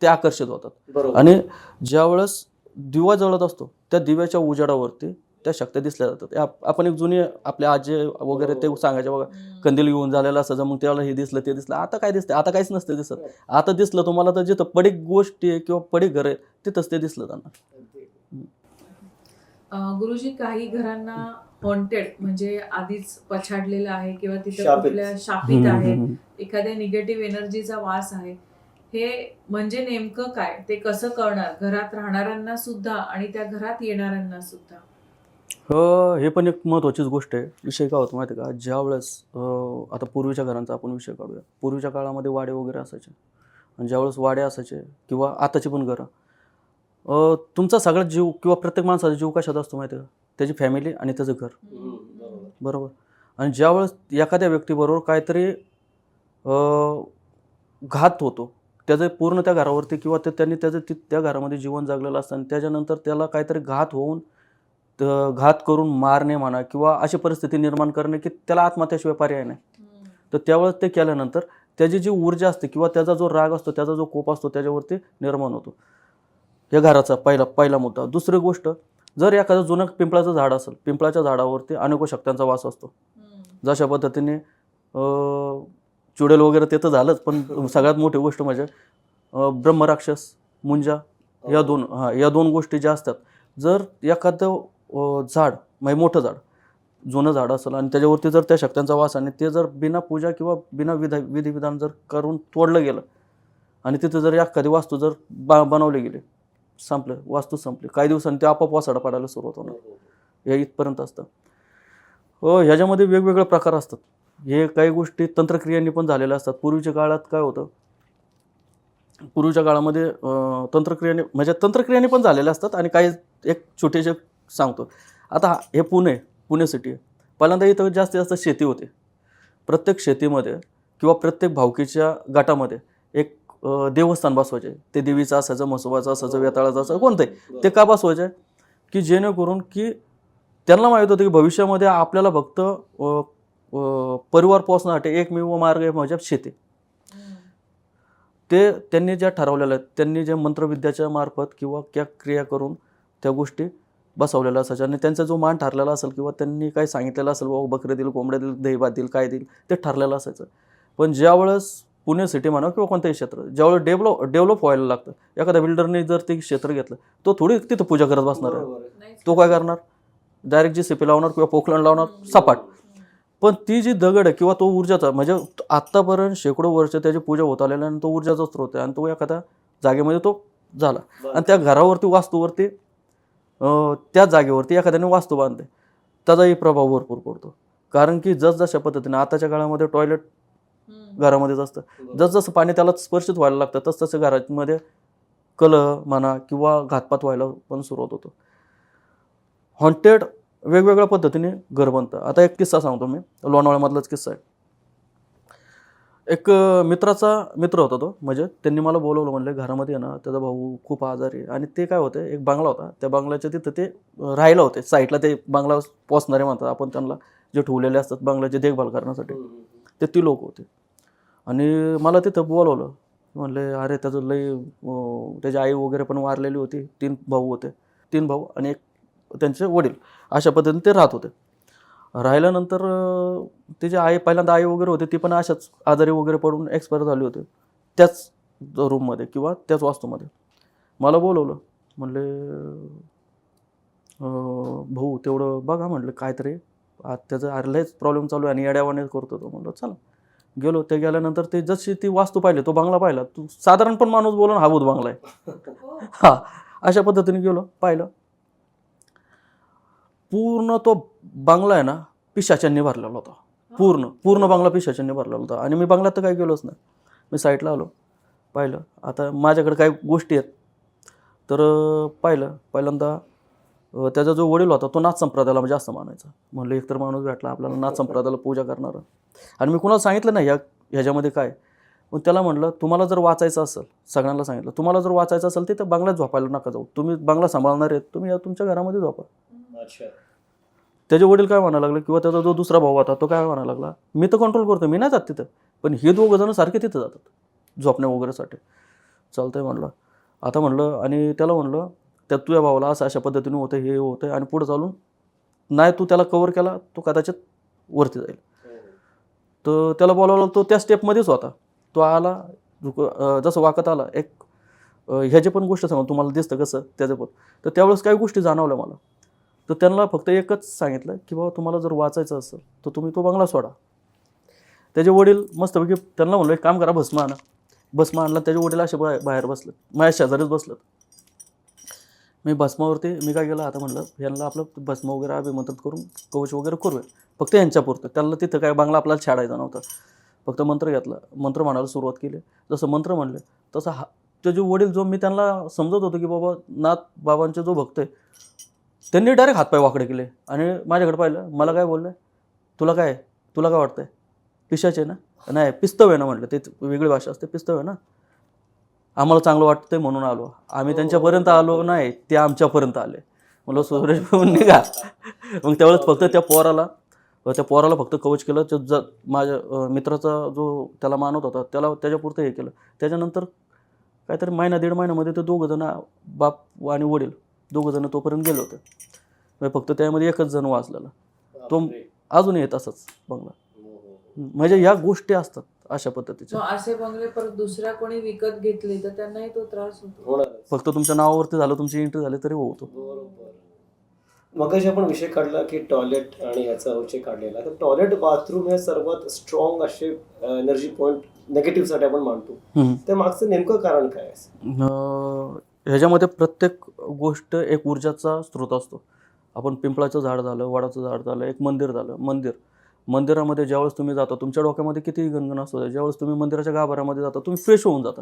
त्या आकर्षित होतात. बरोबर. आणि ज्यावेळेस दिवा जळत असतो त्या दिव्याच्या उजेडावरती त्या शक्त्या दिसल्या जातात. आपण एक जुनी आपल्या आजी वगैरे ते सांगायचे बघा, कंदील घेऊन झालेला असायचं, मग त्याला हे दिसलं ते दिसलं. आता काय दिसतं? आता काहीच नसतं दिसत. आता दिसलं तुम्हाला तर जिथं पडीक गोष्टी आहे किंवा पडीक घर आहे तिथंच ते दिसलं त्यांना. गुरुजी, काही घरांना हॉन्टेड म्हणजे आधीच पछाडलेलं आहे किंवा तिथे शापित. कुठल्या शापित आहेत, एखाद्या निगेटिव्ह एनर्जीचा वास आहे, हे म्हणजे नेमकं काय, ते कसं कळणार घरात राहणाऱ्यांना सुद्धा आणि त्या घरात येणाऱ्यांना सुद्धा? हे पण एक महत्त्वाचीच गोष्ट आहे. विषय काय होतो माहिती आहे का, ज्यावेळेस आता पूर्वीच्या घरांचा आपण विषय काढूया. पूर्वीच्या काळामध्ये वाडे वगैरे असायचे, आणि ज्यावेळेस वाडे असायचे किंवा आताची पण घरं, तुमचा सगळा जीव किंवा प्रत्येक माणसाचा जीव कशात असतो माहिती आहे का, त्याची फॅमिली आणि त्याचं घर, बरोबर. आणि ज्यावेळेस एखाद्या व्यक्तीबरोबर काहीतरी घात होतो, त्याचं पूर्ण त्या घरावरती किंवा त्यांनी त्याचं त्या घरामध्ये जीवन जगलेलं असतं, आणि त्याच्यानंतर त्याला काहीतरी घात होऊन घात करून मारणे म्हणा किंवा अशी परिस्थिती निर्माण करणे की त्याला आत्महत्याशिवाय पर्याय नाही. तर त्यावेळेस ते केल्यानंतर त्याची जी ऊर्जा असते किंवा त्याचा जो राग असतो, त्याचा जो कोप असतो, त्याच्यावरती निर्माण होतो. या घराचा पहिला मुद्दा. दुसरी गोष्ट, जर एखादं जुनं पिंपळाचं झाड असेल, पिंपळाच्या झाडावरती अनेक शक्त्यांचा वास असतो. जशा पद्धतीने चुडेल वगैरे ते तर झालंच, पण सगळ्यात मोठी गोष्ट म्हणजे ब्रह्मराक्षस, मुंजा, या दोन गोष्टी ज्या असतात. जर एखादं झाड म्हणजे मोठं झाड, जुनं झाड असेल आणि त्याच्यावरती जर त्या शक्त्यांचा वास, आणि ते जर बिना पूजा किंवा बिना विधिविधान जर करून तोडलं गेलं, आणि तिथं जर एखादी वास्तू जर बनवली गेली, संपलं, वास्तू संपली. काही दिवसांनी ते आपोआप वासाडा पडायला सुरुवात होणार. या इथपर्यंत असतं. ह्याच्यामध्ये वेगवेगळे प्रकार असतात. हे काही गोष्टी तंत्रक्रियांनी पण झालेल्या असतात. पूर्वीच्या काळात काय होतं, पूर्वीच्या काळामध्ये तंत्रक्रियांनी पण झालेल्या असतात. आणि काही एक छोटेसे सांगतो. आता हे पुणे सिटी आहे. पहिल्यांदा इथं जास्तीत जास्त शेती होते. प्रत्येक शेतीमध्ये किंवा प्रत्येक भावकीच्या गटामध्ये एक देवस्थान बसवायचे. ते देवीचं असायचं, म्हसोबाचं असायचं, वेताळाचं असायचं, कोणतंही. ते का बसवायचे की जेणेकरून की त्यांना माहीत होतं की भविष्यामध्ये आपल्याला फक्त परिवार पोचण्यासाठी एकमेव मार्ग म्हणजे शेती. ते त्यांनी ज्या ठरवलेल्या आहेत, त्यांनी जे मंत्रविद्याच्या मार्फत किंवा त्या क्रिया करून त्या गोष्टी बसवलेल्या असायच्या. आणि त्यांचा जो मान ठरलेला असेल किंवा त्यांनी काय सांगितलेलं असेल, बाबा बकरे देईल, कोंबड्या देईल, दहीभात देईल, काय देईल, ते ठरलेलं असायचं. पण ज्यावेळेस पुणे सिटी म्हणा किंवा कोणतंही क्षेत्र ज्यावेळेस डेव्हलप व्हायला लागतं, एखाद्या बिल्डरने जर ते क्षेत्र घेतलं, तो थोडी तिथं पूजा करत बसणार आहे. तो काय करणार, डायरेक्ट GCP लावणार किंवा पोखलांड लावणार सपाट. पण ती जी दगड आहे किंवा तो ऊर्जाचा, म्हणजे आत्तापर्यंत शेकडो वर्ष त्याची पूजा होत आलेली, आणि तो ऊर्जाचा स्रोत आहे, आणि तो एखाद्या जागेमध्ये तो झाला, आणि त्या घरावरती वास्तूवरती त्या जागेवरती एखाद्याने वास्तू बांधते, त्याचाही प्रभाव भरपूर पडतो. कारण की जसजशा पद्धतीने आताच्या काळामध्ये टॉयलेट घरामध्येच असतं. जसजसं पाणी त्याला स्पर्शित व्हायला लागतं तसतसं घरामध्ये कलह म्हणा किंवा घातपात व्हायला पण सुरुवात होतो. हॉन्टेड वेगवेगळ्या पद्धतीने घर बनतं. आता एक किस्सा सांगतो मी, लोणावळ्यामधलाच किस्सा आहे. एक मित्राचा मित्र होता तो, म्हणजे त्यांनी मला बोलवलं, म्हणले घरामध्ये आहे ना त्याचा भाऊ खूप आजारी आहे. आणि ते काय होतं, एक बंगला होता, त्या बंगल्याच्या तिथं ते राहायला होते. साईडला ते बंगला पोचणारे म्हणतात आपण त्यांना, जे ठेवलेले असतात बंगल्याची देखभाल करण्यासाठी, ते ती लोक होते. आणि मला तिथं बोलवलं. म्हणले अरे त्याचं लई त्याची आई वगैरे पण वारलेली होती. 3 भाऊ होते, 3 भाऊ आणि एक त्यांचे वडील. अशा पद्धतीने ते राहत होते. राहिल्यानंतर त्याची आई, पहिल्यांदा आई वगैरे होती, ती पण अशाच आजारी वगैरे पडून एक्सपायर झाली होती त्याच रूममध्ये किंवा त्याच वास्तूमध्ये. मला बोलवलं. म्हणले भाऊ तेवढं बघा, म्हटलं काहीतरी त्याचं लयच प्रॉब्लेम चालू आहे आणि येड्यावाने करतो तो. म्हणलं चला. गेलो. ते गेल्यानंतर ते जशी ती वास्तू पाहिली, तो बंगला पाहिला, तो साधारण पण माणूस बोलून हा भूत बंगला आहे. हा, अशा पद्धतीने गेलो, पाहिलं. पूर्ण तो बंगला आहे ना पिशाच्यांनी भरलेला होता. पूर्ण बंगला पिशाच्यांनी भरलेला होता. आणि मी बंगल्यात तर काही गेलोच नाही. मी साईडला आलो, पाहिलं. आता माझ्याकडे काही गोष्टी आहेत, तर पाहिलं. पहिल्यांदा त्याचा जो वडील होता तो नाथ संप्रदायाला जास्त मानायचा. म्हणलं एकतर माणूस भेटला आपल्याला नाथ संप्रदायाला पूजा करणारा. आणि मी कुणाला सांगितलं नाही ह्याच्यामध्ये काय. पण त्याला म्हणलं तुम्हाला जर वाचायचं असेल, सगळ्यांना सांगितलं तुम्हाला जर वाचायचं असेल तर बंगल्यात झोपायला नका जाऊ. तुम्ही बंगला सांभाळणार आहेत, तुम्ही तुमच्या घरामध्ये झोपा. त्याचे वडील काय म्हणायला लागले, किंवा त्याचा जो दुसरा भाऊ होता तो काय म्हणायला लागला, मी तर कंट्रोल करतो, मी नाही जात तिथं, पण हे 2 जण सारखे तिथं जातात झोपण्या वगैरेसाठी. चालतंय म्हणलं. आता म्हणलं, आणि त्याला म्हणलं त्या तुझ्या भावाला असं अशा पद्धतीने होतं, हे होतं, आणि पुढे चालून नाही तू त्याला कव्हर केला तो कदाचित वरती जाईल. तर त्याला बोलावलं, तो त्या स्टेपमध्येच होता. तो आला, जसं वाकत आला, एक ह्याची पण गोष्ट सांगा तुम्हाला दिसतं कसं त्याचं पण. तर त्यावेळेस काही गोष्टी जाणवल्या मला. तर त्यांना फक्त एकच सांगितलं की बाबा तुम्हाला जर वाचायचं असेल तर तुम्ही तो बंगला सोडा. त्याचे वडील मस्तपैकी त्यांना म्हणलं एक काम करा, भस्म आणा. भस्म आणला. त्याचे वडील असे बाहेर बसलेत, माझ्या शेजारीच बसलेत. मी भस्मावरती मी काय केलं, आता म्हणलं यांना आपलं भस्म वगैरे अभिमंत्रित करून कवच वगैरे करूया, फक्त यांच्यापुरतं. त्याला तिथं काय बंगला आपल्याला छाडायचा नव्हता. फक्त मंत्र घेतला, मंत्र म्हणायला सुरुवात केली. जसं मंत्र म्हणले तसं त्याचे वडील, जो मी त्यांना समजत होतो की बाबा नाथ बाबांचे जो भक्त आहे, त्यांनी डायरेक्ट हातपाय वाकडे केले आणि माझ्याकडे पाहिलं. मला काय बोललं, तुला काय वाटतंय, पिशाचे ना, नाही पिस्तव आहे ना. म्हटलं ते वेगळी भाषा असते, पिस्तव आहे ना, आम्हाला चांगलं वाटतंय म्हणून आलो आम्ही. त्यांच्यापर्यंत आलो नाही, ते आमच्यापर्यंत आले. म्हणलं सुरेश म्हणून निघा. मग त्यावेळेस फक्त त्या पोराला फक्त कवच केलं. माझ्या मित्राचा जो त्याला मानत होता त्याला त्याच्यापुरतं हे केलं. त्याच्यानंतर काहीतरी महिना 1.5 महिन्यामध्ये ते 2 जण, बाप आणि वडील 2 जण तोपर्यंत गेले होते. फक्त त्यामध्ये एकच जण वाचलेला, तो अजूनही येत असंच बंगला. म्हणजे या गोष्टी असतात अशा पद्धतीच्या. असे बंगले परत दुसऱ्या कोणी विकत घेतले तर त्यांनाही तो त्रास होतो. फक्त तुमच्या नावावरती झालं, तुमची एंट्री झाली तरी होतो. मग आपण विषय काढला की टॉयलेट आणि ह्याचा विषय काढलेला. तर टॉयलेट बाथरूम हे सर्वात स्ट्रॉंग असे एनर्जी पॉईंट नेगेटिव्हसाठी आपण मानतो. त्या मागचं नेमकं कारण काय आहे? ह्याच्यामध्ये प्रत्येक गोष्ट एक ऊर्जाचा स्रोत असतो. आपण पिंपळाचं झाड झालं, वडाचं झाड झालं, एक मंदिर झालं. मंदिरामध्ये ज्यावेळेस तुम्ही जाता, तुमच्या डोक्यामध्ये कितीही गणगण असतो, ज्यावेळेस तुम्ही मंदिराच्या गाभाऱ्यामध्ये जाता तुम्ही फ्रेश होऊन जाता,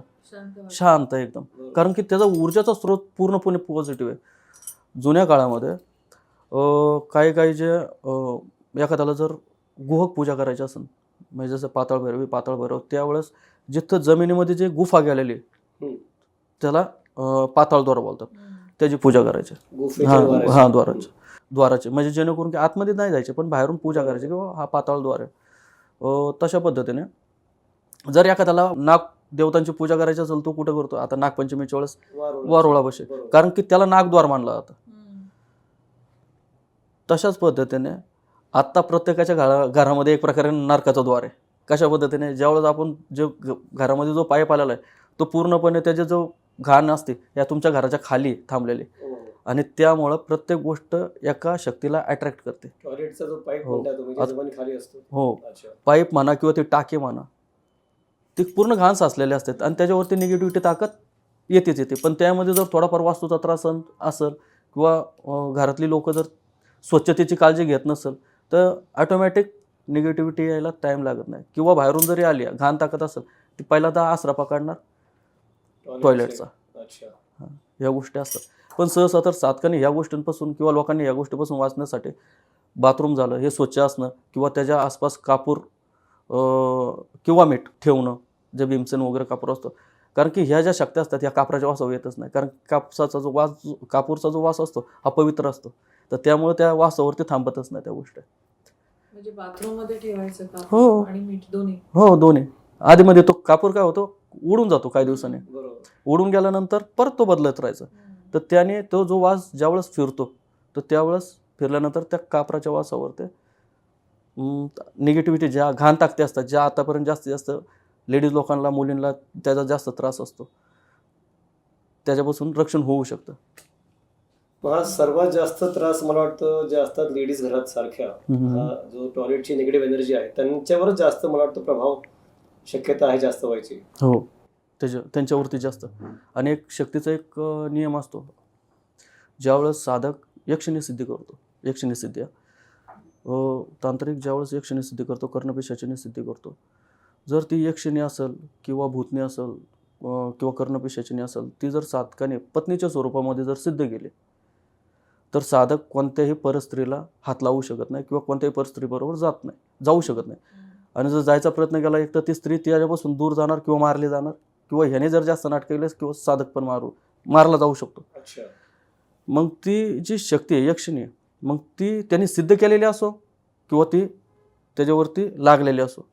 शांत एकदम. कारण की त्याचा ऊर्जाचा स्रोत पूर्णपणे पॉझिटिव्ह आहे. जुन्या काळामध्ये काही जे एखाद्याला जर गुहक पूजा करायची असेल, म्हणजे जसं पाताळ भैरव, त्यावेळेस जिथं जमिनीमध्ये जे गुफा गेलेली त्याला पाताळद्वार बोलतात, त्याची पूजा करायची. द्वाराचे म्हणजे जेणेकरून की आतमध्ये नाही जायचे पण बाहेरून पूजा करायची, किंवा हा पाताळद्वार आहे. तशा पद्धतीने जर एखाद्याला नाग देवतांची पूजा करायची असेल तो कुठं करतो, आता नागपंचमीच्या वेळेस वारोळा बसे, कारण की त्याला नागद्वार मानला जातं. तशाच पद्धतीने आत्ता प्रत्येकाच्या घरामध्ये एक प्रकारे नरकाचा द्वार आहे. कशा पद्धतीने, ज्यावेळेस आपण जे घरामध्ये जो पाईप आलेला आहे तो पूर्णपणे त्याचे जो घाण असते या तुमच्या घराच्या खाली थांबलेली, आणि त्यामुळं प्रत्येक गोष्ट एका शक्तीला अट्रॅक्ट करते. टॉयलेटचा जो पाईप म्हणता तुम्ही, जमिनी खाली असतो, हो, पाईप म्हणा किंवा ते टाके म्हणा, ते पूर्ण घाण साचलेले असतात आणि त्याच्यावरती निगेटिव्हिटी ताकद येते. पण त्यामध्ये जर थोडाफार वास्तूचा त्रास असेल किंवा घरातली लोक जर स्वच्छतेची काळजी घेत नसेल तर ऑटोमॅटिक निगेटिव्हिटी यायला टाईम लागत नाही. किंवा बाहेरून जरी आली घाण टाकत असेल ती पहिल्यांदा आसरा पकडणार टॉयलेटचा. अच्छा. ह्या गोष्टी असतात. पण सहसा तर सातकाने ह्या गोष्टींपासून किंवा लोकांनी ह्या गोष्टीपासून वाचण्यासाठी बाथरूम झालं हे स्वच्छ असणं किंवा त्याच्या आसपास कापूर किंवा मीठ ठेवणं, जे भीमसेन वगैरे कापूर असतो. कारण की ह्या ज्या शक्ती असतात ह्या कापराच्या वासावर येतच नाही. कारण कापसाचा जो वास कापूरचा जो वास असतो हा पवित्र असतो. तर त्यामुळे त्या वासावरती थांबतच नाही त्या गोष्टी. म्हणजे बाथरूम मध्ये ठेवायचं का हो. आणि मीठ दोन्ही? हो, दोन्ही. आधीमध्ये तो कापूर काय होतो उडून जातो काही दिवसांनी. बरोबर. उडून गेल्यानंतर परत तो बदलत राहायचा. तर त्याने तो जो वास ज्यावेळेस फिरतो तर त्यावेळेस फिरल्यानंतर त्या कापराच्या वासावर ते निगेटिव्हिटी ज्या घाण टाकते असतात ज्या आतापर्यंत जास्तीत जास्त लेडीज लोकांना मुलींना त्याचा जास्त त्रास असतो त्याच्यापासून रक्षण होऊ शकतं. मग हा सर्वात जास्त त्रास मला वाटतं जे असतात लेडीज घरात सारख्या, हा जो टॉयलेटची निगेटिव्ह एनर्जी आहे त्यांच्यावरच जास्त मला वाटतं प्रभाव शक्यता आहे जास्त व्हायची. हो, त्यांच्यावरती जास्त. आणि एक शक्तीचा एक नियम असतो. ज्यावेळेस साधक यक्षिणी सिद्धी करतो, यक्षिणी सिद्धी तांत्रिक ज्यावेळेस यक्षिणी सिद्धी करतो, कर्णपिशाचिनी सिद्धी करतो, जर ती यक्षिणी असेल किंवा भूतनी असेल किंवा कर्णपिशाचिनी असेल, ती जर साधकाने पत्नीच्या स्वरूपामध्ये जर सिद्ध केली तर साधक कोणत्याही परस्त्रीला हात लावू शकत नाही किंवा कोणत्याही परस्त्रीबरोबर जाऊ शकत नाही. आणि जर जायचा प्रयत्न केला एक तर ती स्त्री त्याच्यापासून दूर जाणार किंवा मारली जाणार किंवा ह्याने जर जास्त नाटक केलेस किंवा साधक पण मारला जाऊ शकतो. अच्छा. मग ती जी शक्ती आहे यक्षिणी आहे, मग ती त्यांनी सिद्ध केलेली असो किंवा ती त्याच्यावरती लागलेली असो,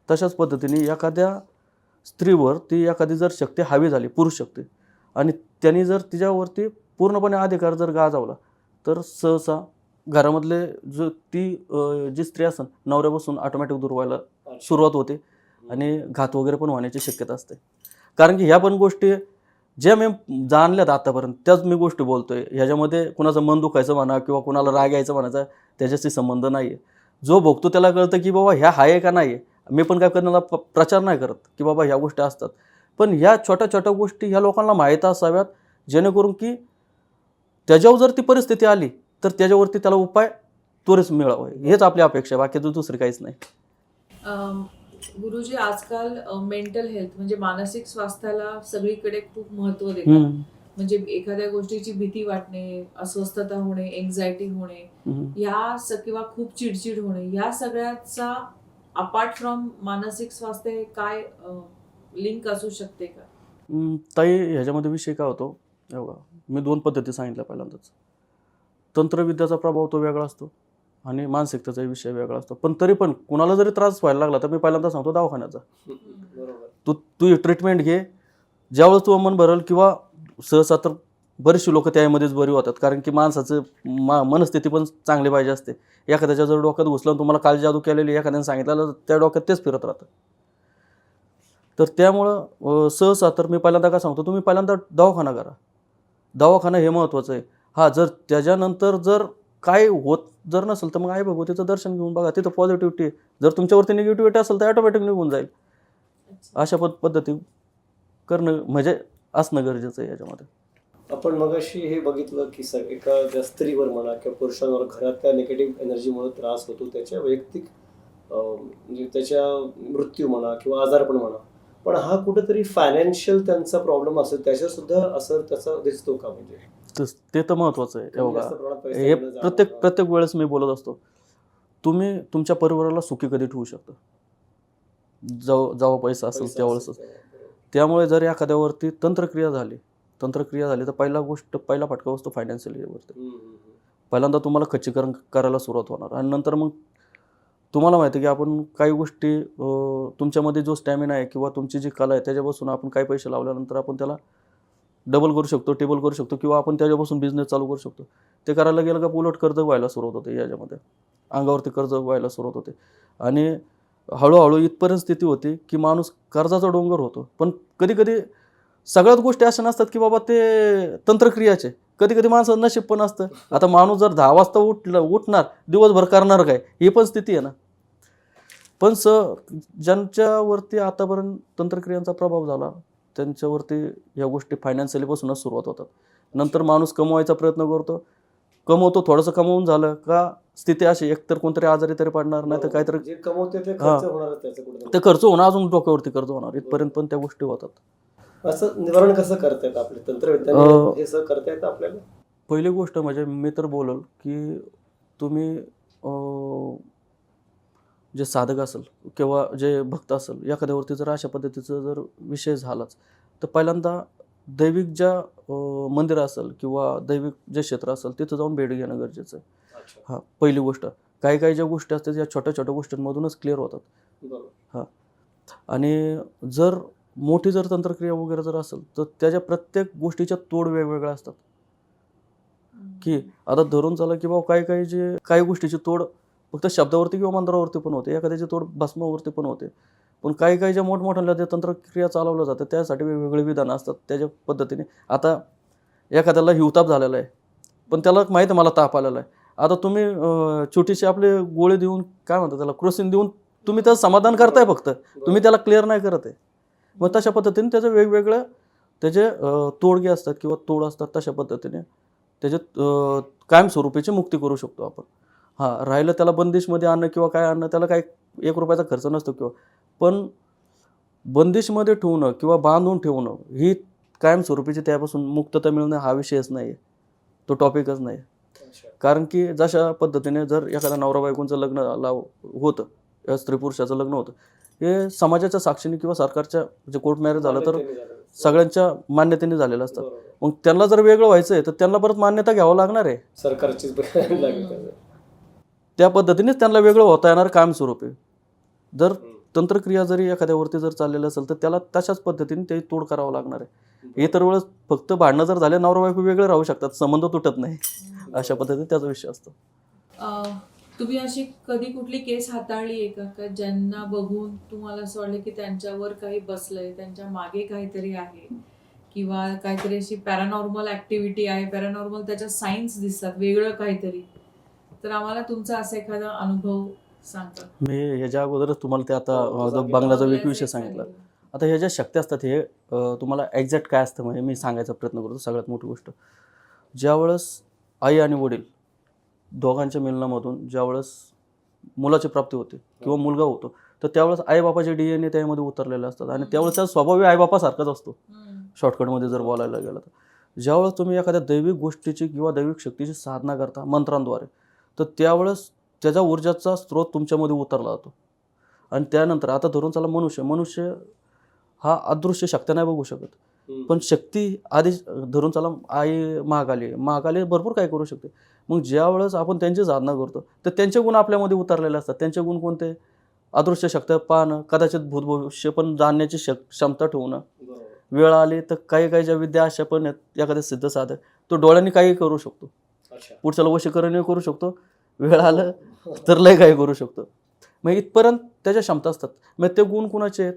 तशाच पद्धतीने एखाद्या स्त्रीवर ती एखादी जर शक्ती हावी झाली, पुरुष शक्ती, आणि त्यांनी जर तिच्यावरती पूर्णपणे अधिकार जर गाजवला तर सहसा घरामधले जी स्त्री असेल नवऱ्यापासून ऑटोमॅटिक दूर व्हायला सुरुवात होते आणि घात वगैरे पण होण्याची शक्यता असते. कारण की ह्या पण गोष्टी ज्या मी जाणल्यात आतापर्यंत त्याच मी गोष्टी बोलतोय. ह्याच्यामध्ये कुणाचं मन दुखायचं म्हणा किंवा कुणाला राग यायचं म्हणायचा त्याच्याशी संबंध नाही आहे. जो भोगतो त्याला कळतं की बाबा ह्या आहे का नाही आहे. मी पण काय करण्याला प्रचार नाही करत की बाबा ह्या गोष्टी असतात, पण ह्या छोट्या छोट्या गोष्टी ह्या लोकांना माहीत असाव्यात जेणेकरून की त्याच्यावर जर ती परिस्थिती आली तर त्याच्यावरती त्याला उपाय त्वरित मिळावा, हेच आपली अपेक्षा आहे, बाकी दुसरी काहीच नाही. गुरुजी, आजकाल मेंटल हेल्थ म्हणजे मानसिक स्वास्थ्याला सगळीकडे खूप महत्त्व देतात. म्हणजे एखाद्या गोष्टीची भीती वाटणे, अस्वस्थता होणे, एन्झायटी होणे, किंवा खूप चिडचिड होणे, या सगळ्याचा अपार्ट फ्रॉम मानसिक स्वास्थ्य काय लिंक असू शकते का? ताई, ह्याच्यामध्ये विषय काय होतो, मी 2 पद्धती सांगितल्या. पहिल्यांदाच तंत्रविद्याचा प्रभाव तो वेगळा असतो आणि मानसिकतेचा विषय वेगळा असतो. पण तरी पण कुणाला जरी त्रास व्हायला लागला तर मी पहिल्यांदा सांगतो दवाखान्याचा. तू ट्रीटमेंट घे. ज्यावेळेस तू मन भरल किंवा सहसा तर बरेचसे लोक त्यामध्येच बरी होतात, कारण की माणसाचं मनस्थिती पण चांगली पाहिजे असते. एखाद्याच्या जर डोक्यात घुसलं तुम्हाला काल जादू केलेली एखाद्याने सांगितलं त्या डोक्यात तेच फिरत राहतं. तर त्यामुळं सहसा तर मी पहिल्यांदा काय सांगतो, तुम्ही पहिल्यांदा दवाखाना करा. दवाखाना हे महत्त्वाचं आहे. जर त्याच्यानंतर जर काय होत जर नसेल तर मग आई भगवतीचं दर्शन घेऊन बघा, तिथं पॉझिटिव्हिटी. जर तुमच्यावरती निगेटिव्हिटी असेल तर ऑटोमॅटिक निघून जाईल. अशा पद्धती करणं म्हणजे असणं गरजेचं आहे याच्यामध्ये. आपण मगाशी हे बघितलं की एका स्त्रीवर म्हणा किंवा पुरुषांवर घरातल्या निगेटिव्ह एनर्जीमुळे त्रास होतो, त्याच्या वैयक्तिक म्हणजे त्याच्या मृत्यू म्हणा किंवा आजारपण म्हणा, पण हा कुठेतरी फायनान्शियल त्यांचा प्रॉब्लेम असेल त्याच्यावर सुद्धा असर त्याचा दिसतो का? म्हणजे ते तर महत्त्वाचं आहे. बघा, जास्त प्रमाणात पैसा हे मिळणं जाणं प्रत्येक वेळेस मी बोलत असतो, तुम्ही तुमच्या परिवाराला सुखी कधी ठेवू शकता जेव्हा पैसा असेल पैसा त्यावेळेस. असेल तेव्हा. त्यामुळे जर एखाद्यावरती तंत्रक्रिया झाली तर पहिला फटका असतो फायनान्शियल वरती. पहिल्यांदा तुम्हाला खच्चीकरण करायला सुरुवात होणार आणि नंतर मग तुम्हाला माहिती आहे की आपण काही गोष्टी तुमच्यामध्ये जो स्टॅमिना आहे किंवा तुमची जी कला आहे त्याच्यापासून आपण काही पैसे लावल्यानंतर आपण त्याला डबल करू शकतो, टेबल करू शकतो किंवा आपण त्याच्यापासून बिझनेस चालू करू शकतो. ते करायला गेलं का उलट कर्ज व्हायला सुरुवात होते. याच्यामध्ये अंगावरती कर्ज व्हायला सुरुवात होते आणि हळूहळू इथपर्यंत स्थिती होती की माणूस कर्जाचा डोंगर होतो. पण कधी सगळ्याच गोष्टी अशा नसतात की बाबा ते तंत्रक्रियाचे. कधी माणसाचं नशीब पण असतं. आता माणूस जर 10 वाजता उठणार दिवसभर करणार काय, ही पण स्थिती आहे ना. पण ज्यांच्यावरती आतापर्यंत तंत्रक्रियांचा प्रभाव झाला त्यांच्यावरती ह्या गोष्टी फायनान्शियलीपासूनच सुरुवात होतात. नंतर माणूस कमवायचा प्रयत्न करतो, कमवतो, थोडंसं कमवून झालं का स्थिती अशी, एकतर कोणतरी आजारी तरी पडणार, नाही तर काहीतरी जे कमवते ते खर्च होणारच त्याचं कुठे. ते खर्च होणार, अजून डोक्यावरती खर्च होणार, इथपर्यंत पण त्या गोष्टी होतात. असं निवारण कसं करता येतं आपले तंत्रविज्ञान हे सगळं करता येतं आपल्याला? पहिली गोष्ट म्हणजे मी तर बोलल की तुम्ही जे साधक असेल किंवा जे भक्त असेल, एखाद्यावरती जर अशा पद्धतीचा जर विषय झालाच, तर पहिल्यांदा दैविक ज्या मंदिर असेल किंवा दैविक जे क्षेत्र असेल तिथं जाऊन भेट घेणं गरजेचं आहे. अच्छा, हां, पहिली गोष्ट. काही ज्या गोष्टी असतात या छोट्या छोट्या गोष्टींमधूनच क्लिअर होतात. बरोबर. आणि जर मोठी जर तंत्रक्रिया वगैरे जर असेल तर त्याच्या प्रत्येक गोष्टीच्या तोड वेगवेगळ्या असतात. की आता धरून चाला की बाबा काही गोष्टीची तोड फक्त शब्दावरती किंवा मंत्रावरती पण होते, एखाद्याची तोड भस्मावरती पण होते. पण काही ज्या मोठमोठ्या ज्या तंत्रक्रिया चालवल्या जातात त्यासाठी वेगवेगळे विधानं असतात त्याच्या पद्धतीने. आता एखाद्याला हिवताप झालेला आहे, पण त्याला माहिती आहे मला ताप आलेला आहे. आता तुम्ही छोटीशी आपले गोळे देऊन, काय म्हणतात त्याला, क्रोसिन देऊन तुम्ही त्याचं समाधान करताय, फक्त तुम्ही त्याला क्लिअर नाही करत आहे. मग तशा पद्धतीने त्याचं वेगवेगळं त्याचे तोडगे असतात किंवा तोड असतात, तशा पद्धतीने त्याच्यात कायमस्वरूपीची मुक्ती करू शकतो आपण. हां, राहिलं त्याला बंदिशमध्ये आणणं किंवा काय आणणं, त्याला काही 1 रुपयाचा खर्च नसतो किंवा, पण बंदिशमध्ये ठेवणं किंवा बांधून ठेवणं ही कायमस्वरूपीची त्यापासून मुक्तता मिळणं हा विषयच नाही आहे, तो टॉपिकच नाही. कारण की जशा पद्धतीने जर एखाद्या नवरा बायकोंचं लग्न होतं या स्त्री पुरुषाचं लग्न होतं, हे समाजाच्या साक्षीने किंवा सरकारच्या जे कोर्ट मॅरेज झालं तर सगळ्यांच्या मान्यतेने झालेलं असतं. मग त्यांना जर वेगळं व्हायचं आहे तर त्यांना परत मान्यता घ्यावं लागणार आहे, सरकारचीच त्या पद्धतीनेच त्यांना वेगळं होता येणार कायमस्वरूपी. जर तंत्रक्रिया जरी एखाद्यावरती जर चाललेलं असेल तर त्याला तशाच पद्धतीने ते तोड करावं लागणार आहे. इतर वेळेस फक्त भांडणं जर झाले, नवरा बायको वेगळे राहू शकतात, संबंध तुटत नाही, अशा पद्धतीने त्याचा विषय असतो. तुम्ही अशी कधी कुठली केस हाताळली आहे का ज्यांना बघून तुम्हाला असं वाटलं की त्यांच्यावर काही बसलंय, त्यांच्या मागे काहीतरी आहे, किंवा काहीतरी अशी पॅरानॉर्मल ऍक्टिव्हिटी आहे, पॅरानॉर्मल त्याच्या सायन्स दिसतात, वेगळं काहीतरी, तर आम्हाला तुमचा असा एखादा अनुभव सांगता? मी ह्याच्या अगोदरच तुम्हाला ते आता बंगलाचा एक विषय सांगितला. आता ह्या ज्या शक्ती असतात हे तुम्हाला एक्झॅक्ट काय असतं म्हणजे मी सांगायचा प्रयत्न करतो. सगळ्यात मोठी गोष्ट, ज्यावेळेस आई आणि वडील दोघांच्या मिलनामधून ज्यावेळेस मुलाची प्राप्ती होते किंवा मुलगा होतो, तर त्यावेळेस आईबापाचे DNA त्यामध्ये उतरलेले असतात आणि त्यावेळेस त्याचा स्वभाव आईबापासारखाच असतो, शॉर्टकटमध्ये जर बोलायला गेलं तर. ज्यावेळेस तुम्ही एखाद्या दैविक गोष्टीची किंवा दैविक शक्तीची साधना करता मंत्रांद्वारे, तर त्यावेळेस त्याच्या ऊर्जाचा स्रोत तुमच्यामध्ये उतरला जातो. आणि त्यानंतर आता धरून चला मनुष्य हा अदृश्य शक्ती नाही बघू शकत, पण शक्ती आधी धरून चला आई महाकाली भरपूर काय करू शकते. मग ज्यावेळेस आपण त्यांची साधना करतो तर त्यांचे गुण आपल्यामध्ये उतरलेले असतात. त्यांचे गुण कोणते? अदृश्य शक्ती पाहणं, कदाचित भूतभविष्य पण जाणण्याची क्षमता ठेवणं, वेळ आली तर काही ज्या विद्या अशा पण आहेत, एखाद्या सिद्ध साधक तो डोळ्यांनी काही करू शकतो, पुढच्याला वशीकरणही करू शकतो, वेळ आलं तर लय काही करू शकतो. मग इथपर्यंत त्याच्या क्षमता असतात. मग ते गुण कुणाचे आहेत?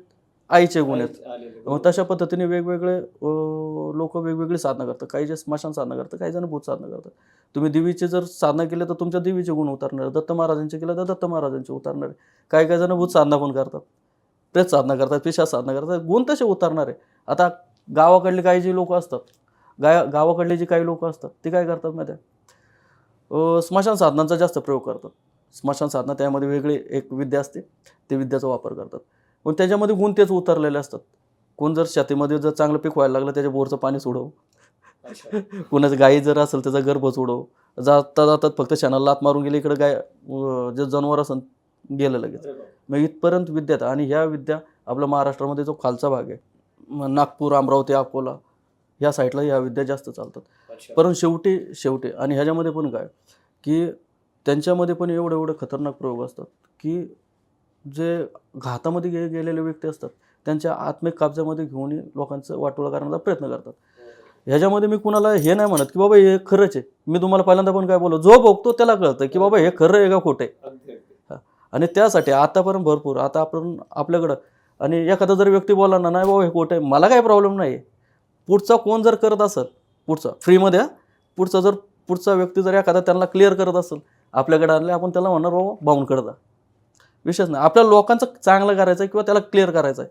आईचे गुण आहेत. मग तशा पद्धतीने वेगवेगळे लोक वेगवेगळी साधना करतात. काही जे स्मशान साधना करतात, काही जण भूत साधना करतात. तुम्ही देवीची जर साधना केली तर तुमच्या देवीचे गुण उतरणार, दत्त महाराजांचे केलं तर दत्त महाराजांचे उतरणार. काही जण भूत साधना पण करतात, प्रेत साधना करतात, पिशाच साधना करतात, गुण तसे उतरणार आहे. आता गावाकडले काही जे लोक असतात, गावाकडले जे काही लोक असतात ते काय करतात माहिती आहे, स्मशान साधनांचा जास्त प्रयोग करतात. स्मशान साधना त्यामध्ये वेगळी एक विद्या असते, ते विद्याचा वापर करतात. पण त्याच्यामध्ये गुण तेच उतरलेले असतात. कोण जर शेतीमध्ये जर चांगलं पीक व्हायला लागलं त्याच्या बोरचं पाणी सोडव, कोणाचं गाई जर असेल त्याचा गर्भ सोडव, जातात फक्त शेणाला लात मारून गेले, इकडे गाय जे जनावर असेल गेलं लगेच. मग इथपर्यंत विद्या आहेत. आणि ह्या विद्या आपल्या महाराष्ट्रामध्ये जो खालचा भाग आहे, नागपूर, अमरावती, अकोला ह्या साईडला ह्या विद्या जास्त चालतात. परंतु शेवटी आणि ह्याच्यामध्ये पण काय की त्यांच्यामध्ये पण एवढे खतरनाक प्रयोग असतात की जे घातामध्ये गेलेले व्यक्ती असतात त्यांच्या आत्मिक कब्जामध्ये घेऊन लोकांचं वाटोळं करण्याचा प्रयत्न करतात. ह्याच्यामध्ये मी कुणाला हे नाही म्हणत की बाबा हे खरंच आहे. मी तुम्हाला पहिल्यांदा पण काय बोललो, जो बघतो त्याला कळतं की बाबा हे खरं आहे का खोटं आहे. आणि त्यासाठी आतापर्यंत भरपूर आता आपण आपल्याकडं, आणि एखादा जर व्यक्ती बोलला ना, नाही बाबा हे खोटं आहे, मला काही प्रॉब्लेम नाही आहे, पुढचा कोण जर करत असेल, पुढचा फ्रीमध्ये पुढचा व्यक्ती जर एखादा त्यांना क्लिअर करत असेल, आपल्याकडे आणले, आपण त्याला म्हणणार बाबा बावून जा, विशेष नाही. आपल्या लोकांचं चांगलं करायचं आहे किंवा त्याला क्लिअर करायचं आहे,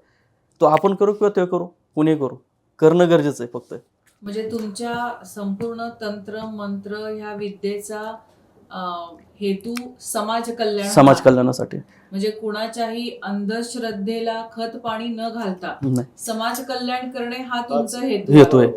तो आपण करू किंवा ते करू, कुणी करू, करणं गरजेचं आहे फक्त. म्हणजे तुमच्या संपूर्ण तंत्र मंत्र ह्या विद्येचा हेतू समाज कल्याण समाज कल्याणासाठी. म्हणजे कुणाच्याही अंधश्रद्धेला खत पाणी न घालता नाही, समाज कल्याण करणे हा तुमचा हेतू हेतू आहे.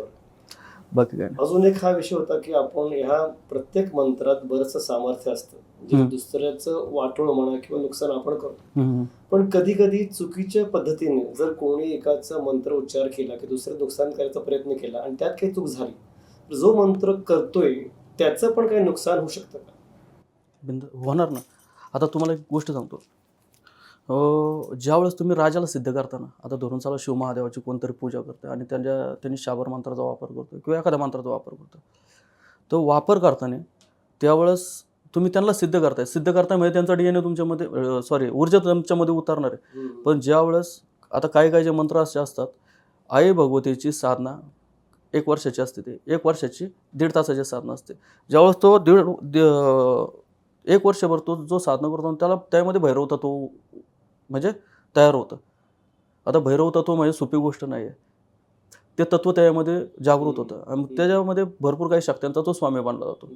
बाकी काय नाही. अजून एक हा विषय होता की आपण ह्या प्रत्येक मंत्रात बरंचसं सामर्थ्य असतं, जे दुसऱ्याचं वाटोळ म्हणा किंवा नुकसान आपण करतो. हम्म. पण कधी कधी चुकीच्या पद्धतीने जर कोणी एकाचा मंत्र उच्चार केला की दुसरं नुकसान करायचा प्रयत्न केला आणि त्यात काही चूक झाली, तर जो मंत्र करतोय त्याचं पण काही नुकसान होऊ शकतं का? होणार ना. आता तुम्हाला एक गोष्ट सांगतो. ज्यावेळेस तुम्ही राजाला सिद्ध करताना, आता धरून चाला शिव महादेवाची कोणतरी पूजा करते आणि त्यांनी शाबर मंत्राचा वापर करतो किंवा एखाद्या मंत्राचा वापर करतो, तो वापर करताना त्यावेळेस तुम्ही त्यांना सिद्ध करताय. सिद्ध करताय म्हणजे त्यांचा DNA तुमच्यामध्ये ऊर्जा तुमच्यामध्ये उतरणार आहे. पण ज्यावेळेस आता काही जे मंत्र असे असतात, आई भगवतीची साधना 1 वर्षाची असते, ते 1 वर्षाची 1.5 तासाची साधना असते. ज्यावेळेस तो 1 वर्षभर तो जो साधना करतो त्याला त्यामध्ये भैरव तत्व म्हणजे तयार होतं. आता भैरव तत्व म्हणजे सोपी गोष्ट नाही आहे. ते तत्व त्यामध्ये जागृत होतं आणि त्याच्यामध्ये भरपूर काही शक्त्यांचा तो स्वामी बनला जातो.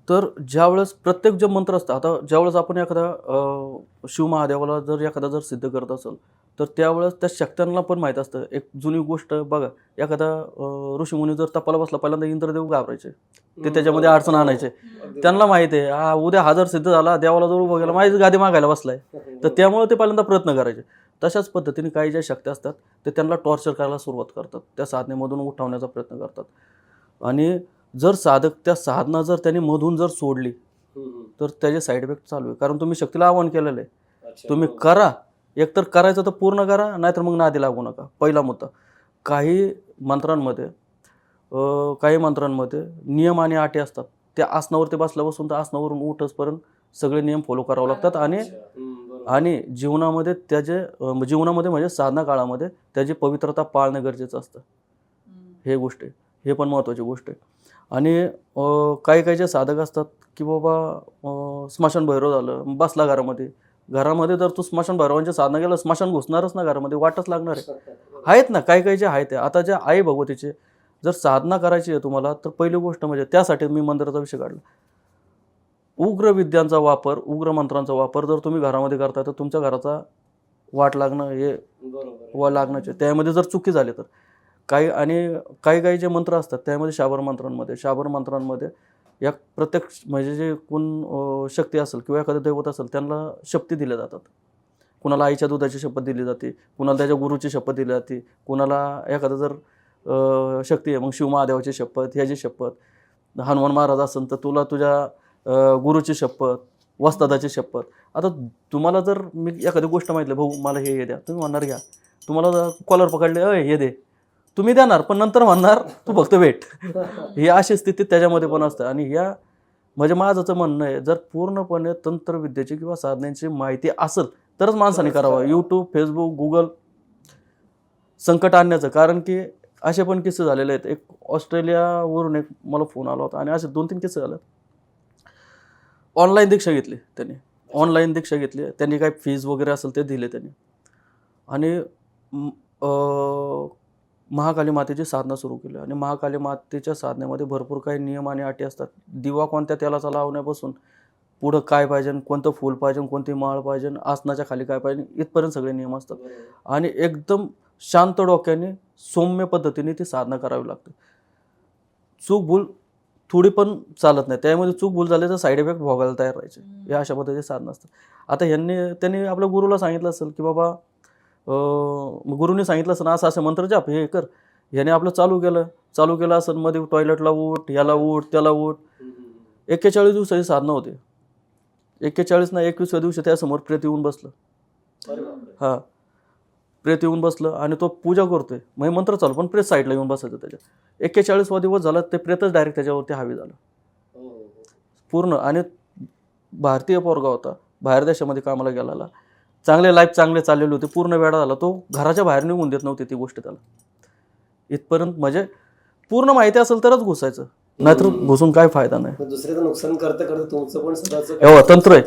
तर ज्यावेळेस प्रत्येक जे मंत्र असतं, आता ज्यावेळेस आपण एखादा शिव महादेवाला जर एखादा जर सिद्ध करत असेल, तर त्यावेळेस त्या शक्त्यांना पण माहीत असतं. एक जुनी गोष्ट बघा, एखादा ऋषीमुनी जर तपाला बसला, पहिल्यांदा इंद्रदेव घाबरायचे, ते त्याच्यामध्ये अडचण आणायचे. त्यांना माहिती आहे उद्या हा जर सिद्ध झाला, देवाला जर उभं गेला, माझी गादी मागायला बसलाय, तर त्यामुळे ते पहिल्यांदा प्रयत्न करायचे. तशाच पद्धतीने काही ज्या शक्ती असतात ते त्यांना टॉर्चर करायला सुरुवात करतात, त्या साधनेमधून उठवण्याचा प्रयत्न करतात. आणि जर साधक त्या साधना जर त्यांनी मधून जर सोडली तर त्याचे साईड इफेक्ट चालू आहे. कारण तुम्ही शक्तीला आव्हान केलेलं आहे, तुम्ही करा, एकतर करायचं तर पूर्ण करा, नाहीतर मग नादी लागू नका. पहिला मुद्दा. काही मंत्रांमध्ये नियम आणि अटी असतात. त्या आसनावरती बसल्यापासून तर आसनावरून उठसपर्यंत सगळे नियम फॉलो करावे लागतात. आणि जीवनामध्ये जीवनामध्ये म्हणजे साधना काळामध्ये त्याची पवित्रता पाळणं गरजेचं असतं. हे गोष्ट आहे, हे पण महत्त्वाची गोष्ट आहे. आणि काही जे साधक असतात की बाबा स्मशान भैरव झालं, बसला घरामध्ये जर तू स्मशान भैरवांची साधना केलं, स्मशान घुसणारच ना घरामध्ये, वाटच लागणार आहे. आहेत ना काही जे आहेत. आता ज्या आई भगवतीचे जर साधना करायची आहे तुम्हाला, तर पहिली गोष्ट म्हणजे त्यासाठी मी मंदिराचा विषय काढला. उग्र विद्यांचा वापर, उग्र मंत्रांचा वापर जर तुम्ही घरामध्ये करताय, तर तुमच्या घराचा वाट लागणं हे लागण्याचे. त्यामध्ये जर चुकी झाली तर काही जे मंत्र असतात त्यामध्ये शाबर मंत्रांमध्ये या प्रत्येक म्हणजे जे कोण शक्ती असेल किंवा एखादं दैवत असेल त्यांना शपथी दिल्या जातात. कुणाला आईच्या दुधाची शपथ दिली जाते, कुणाला त्याच्या गुरुची शपथ दिली जाते, कुणाला एखादं जर शक्ती आहे मग शिव महादेवाची शपथ, ह्याची शपथ, हनुमान महाराज असेल तर तुला तुझ्या गुरुची शपथ, वस्तादाची शपथ. आता तुम्हाला जर मी एखादी गोष्ट माहितली, भाऊ मला हे द्या, तुम्ही म्हणणार घ्या. तुम्हाला कॉलर पकडले, हे दे, तुम्ही देणार, पण नंतर म्हणणार तू फक्त वेट. ही अशी स्थिती त्याच्यामध्ये पण असतं. आणि ह्या म्हणजे माझं म्हणणं आहे, जर पूर्णपणे तंत्रविद्येची किंवा साधनांची माहिती असेल तरच माणसाने करावं. यूट्यूब, फेसबुक, गुगल संकट आणण्याचं. कारण की असे पण किस्से झालेले आहेत. एक ऑस्ट्रेलियावरून एक मला फोन आला होता आणि असे 2-3 किस्से झाले. ऑनलाईन दीक्षा घेतली त्यांनी काही फीज वगैरे असेल ते दिले त्यांनी, आणि महाकाली मातेची साधना सुरू केली. आणि महाकाली मातेच्या साधनेमध्ये भरपूर काही नियम आणि अटी असतात. दिवा कोणत्या तेलाचा लावण्यापासून पुढं काय पाहिजे, कोणतं फूल पाहिजे, कोणती माळ पाहिजे, आसनाच्या खाली काय पाहिजे, इथपर्यंत सगळे नियम असतात. आणि एकदम शांत डोक्याने सौम्य पद्धतीने ती साधना करावी लागते. चूक भूल थोडी पण चालत नाही. त्यामध्ये चूक भूल झाली तर साईड इफेक्ट भोगायला तयार राहायचे. या अशा पद्धतीचे साधनं असतात. आता त्यांनी आपल्या गुरुला सांगितलं असेल की बाबा गुरुने सांगितलं असेल असं मंत्र जाप हे कर, ह्याने आपलं चालू केलं असेल, मध्ये टॉयलेटला उठ, याला उठ, त्याला उठ. 41 दिवसाची साधना होते. 41 ना 21व्या दिवशी त्यासमोर प्रेत येऊन बसलं. प्रेत येऊन बसलं आणि तो पूजा करतोय, म्हणजे मंत्र चालू, पण प्रेत साईडला येऊन बसायचं त्याच्या. 41वा दिवस झाला, ते प्रेतच डायरेक्ट त्याच्यावरती हावी झालं पूर्ण. आणि भारतीय पोरगा होता, बाहेर देशामध्ये कामाला गेलेला, चांगले चाललेले होते, पूर्ण वेळा झाला. तो घराच्या बाहेर निघून देत नव्हती ती गोष्ट त्याला. इथपर्यंत म्हणजे पूर्ण माहिती असेल तरच घुसायचं, नाहीतर घुसून काय फायदा नाही. दुसऱ्याचं नुकसान करता तुमचं पण स्वतःचं तंत्र आहे.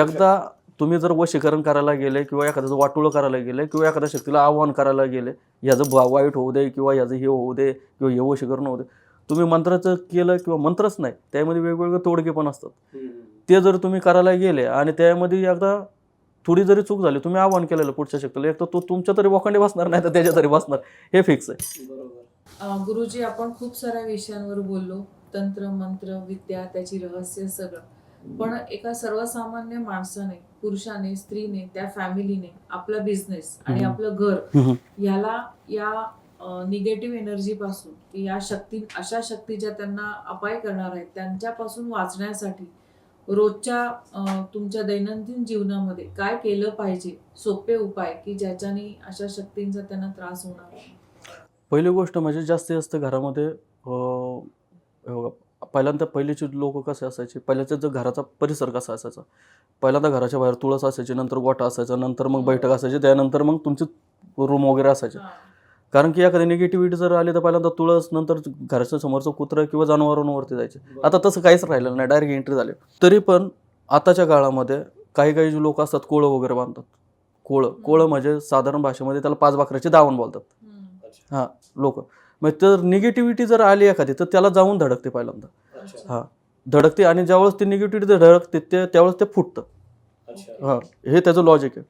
एकदा तुम्ही जर वशीकरण करायला गेले किंवा एखाद्याचं वाटोळं करायला गेले किंवा एखाद्या शक्तीला आव्हान करायला गेले, याचं वाईट होऊ दे किंवा याचं हे होऊ दे किंवा हे वशीकरण होऊ दे, तुम्ही मंत्राचं केलं किंवा मंत्रच नाही, त्यामध्ये वेगवेगळे तोडगे पण असतात. ते जर तुम्ही करायला गेले आणि त्यामध्ये एकदा थोडी जरी चूक झाली, तुम्ही आव्हान केलेलं पुढच्या शक्तीला, एक तर तो तुमच्या तरी वाखांडी बसणार नाही तर त्याच्या तरी बसणार, हे फिक्स आहे. गुरुजी, आपण खूप साऱ्या विषयांवर बोललो, तंत्र मंत्र विद्या, त्याची रहस्य सगळं. पण एका सर्वसामान्य माणसाने, पुरुषाने, स्त्रीने, त्या फॅमिलीने आपला बिझनेस आणि आपलं घर याला या निगेटिव्ह एनर्जी पासून, या शक्ती, अशा शक्ती ज्या त्यांना अपाय करणार आहेत त्यांच्यापासून वाचण्यासाठी रोजच्या तुमच्या दैनंदिन जीवनामध्ये काय केलं पाहिजे, सोपे उपाय की ज्याच्याने अशा शक्तींचा त्यांना त्रास होणार नाही? पहिली गोष्ट म्हणजे जास्तीत जास्त घरामध्ये पहिल्यांदा पहिलीचे लोक कसे असायचे, पहिल्याच्या जो घराचा परिसर कसा असायचा, पहिल्यांदा घराच्या बाहेर तुळस असायची, नंतर गोठा असायचा, नंतर मग बैठक असायची, त्यानंतर मग तुमची रूम वगैरे असायचे. कारण की एखादी निगेटिव्हिटी जर आली तर पहिल्यांदा तुळस, नंतर घराच्या समोरचं कुत्रं किंवा जनावरांवरती जायचे. आता तसं काहीच राहिलेलं नाही, डायरेक्ट एंट्री झाली. तरी पण आताच्या काळामध्ये काही काही जे लोक असतात कोळं वगैरे बांधतात. कोळं म्हणजे साधारण भाषेमध्ये त्याला 5 बकऱ्याची दावण बोलतात. हां, लोक मग तर निगेटिव्हिटी जर आली एखादी तर त्याला जाऊन धडकते पहिल्यांदा. हां, धडकते आणि ज्यावेळेस ती निगेटिव्हिटी धडकते त्यावेळेस ते फुटतं. हां, हे त्याचं लॉजिक आहे.